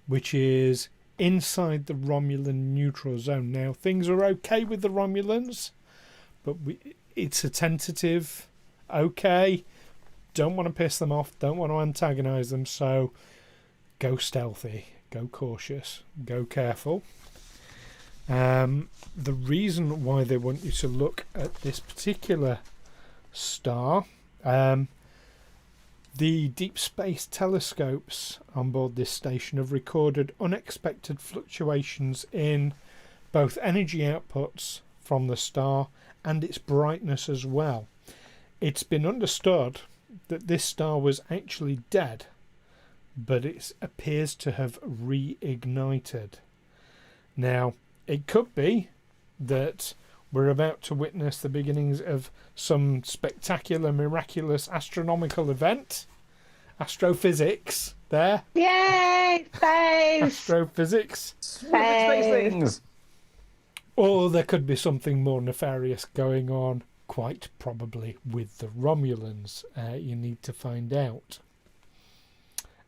which is inside the Romulan neutral zone. Now, things are okay with the Romulans, but it's a tentative okay. Don't want to piss them off, don't want to antagonize them, so go stealthy, go cautious, go careful. The reason why they want you to look at this particular star, the deep space telescopes on board this station have recorded unexpected fluctuations in both energy outputs from the star and its brightness as well. It's been understood that this star was actually dead, but it appears to have reignited. Now, it could be that we're about to witness the beginnings of some spectacular, miraculous astronomical event. Astrophysics there. Yay! Space! Astrophysics. Space things. Or there could be something more nefarious going on, quite probably with the Romulans. You need to find out.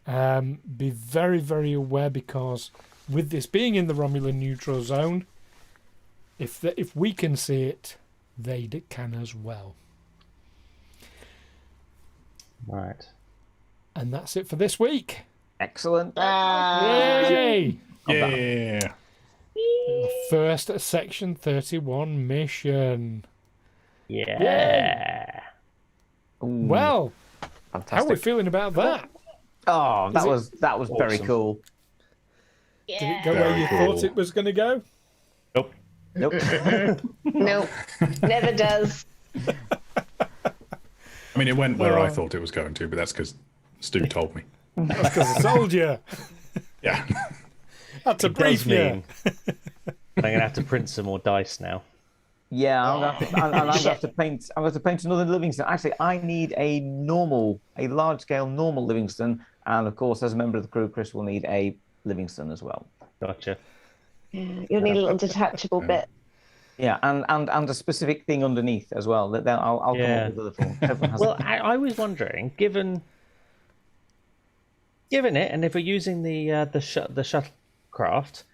Be very, very aware, because with this being in the Romulan neutral zone, if we can see it, they can as well. Right. And that's it for this week. Excellent. Yay! Yeah. first Section 31 mission. Yeah. Well, Fantastic. how are we feeling about that? Oh, that was very Awesome. cool. Did it go where Very you cool. thought it was going to go? Nope. Nope. Nope, never does. I mean, it went where I thought it was going to, but that's because Stu told me. That's because I told you. Yeah. Had to It does brief you. mean I'm going to have to print some more dice now. Yeah, I'm gonna have to paint. I'm going to paint another Livingstone. Actually, I need a large-scale normal Livingstone, and of course, as a member of the crew, Chris will need a Livingstone as well. Gotcha. Yeah, you'll need a little detachable bit. Yeah, and a specific thing underneath as well. That then I'll come Yeah. up with other forms. Everyone has Well, I was wondering, given it, and if we're using the shuttlecraft,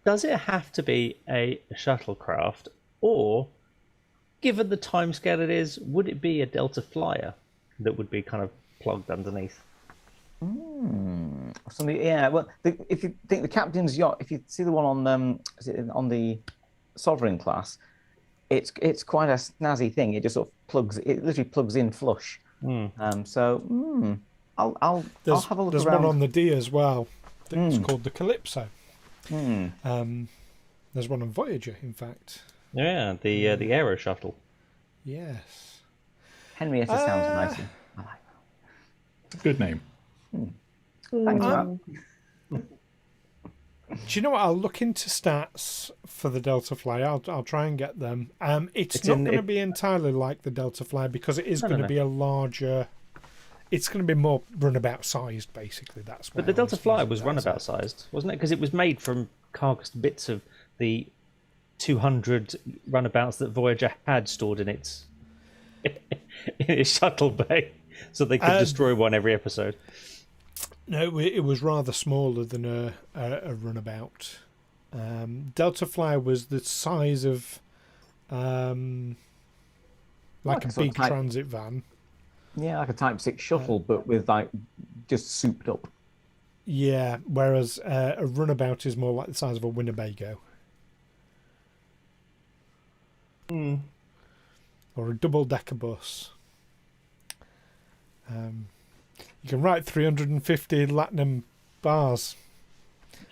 does it have to be a shuttlecraft, or given the timescale it is, would it be a Delta Flyer that would be kind of plugged underneath? something. Yeah, well, if you think the captain's yacht, if you see the one on the Sovereign class, it's quite a snazzy thing. It just sort of literally plugs in flush. I'll have a look There's around. one on the D as well. It's called the Calypso. There's one on Voyager, in fact. Yeah, the Aero Shuttle. Yes. Henrietta sounds nicer. I like Good name. that. Thanks, Matt. Do you know what? I'll look into stats for the Delta Flyer. I'll try and get them. It's not going to be entirely like the Delta Flyer because it is going to be a larger. It's going to be more runabout sized, basically. That's. But the Delta Flyer was runabout sized, wasn't it? Because it was made from carcass bits of the 200 runabouts that Voyager had stored in its shuttle bay, so they could destroy one every episode. No, it was rather smaller than a runabout. Delta Flyer was the size of like Like a a sort big of type- transit van. Yeah, like a Type 6 shuttle, but with like just souped up. Yeah, whereas a runabout is more like the size of a Winnebago. Or a double-decker bus. You can write 350 Latinum bars.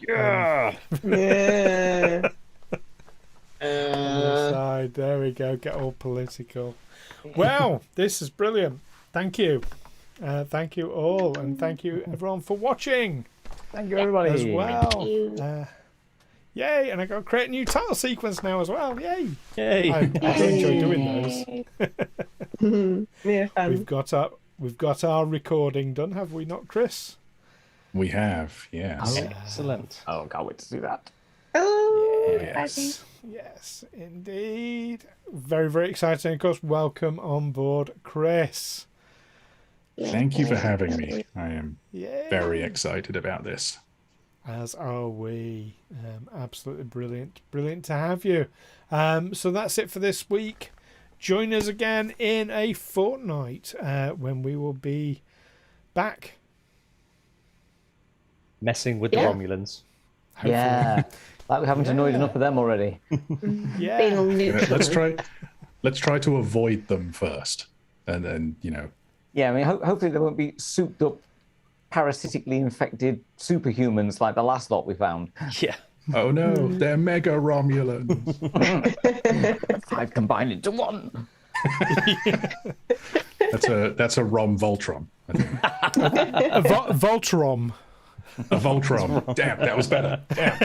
Yeah. Yeah. On the side. There we go. Get all political. Well, this is brilliant. Thank you. Thank you all, and thank you everyone for watching Thank you, everybody. as well. Thank you. Yay! And I got to create a new title sequence now as well. Yay! Yay. I do enjoy doing those. Yeah, fun. We've got our recording done, have we not, Chris? We have, yes. Excellent. Oh, can't wait to see that. Oh, Yes, yes, indeed. Very, very exciting. Of course, welcome on board, Chris. Thank you for having me. I am Yay. very excited about this. As are we. Absolutely brilliant. Brilliant to have you. So that's it for this week. Join us again in a fortnight when we will be back. Messing with the Romulans. Hopefully. Yeah, like we haven't annoyed enough of them already. Yeah. Being all neutral. Let's try to avoid them first, and then Yeah, I mean, hopefully there won't be souped up, parasitically infected superhumans like the last lot we found. Yeah. Oh no, they're mega Romulans. 5 combined into 1. That's a Rom Voltron. I think. A Voltron. A Voltron. Damn, that was better. Damn.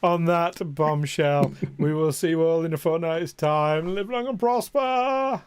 On that bombshell, we will see you all in a fortnight's time. Live long and prosper. Bye.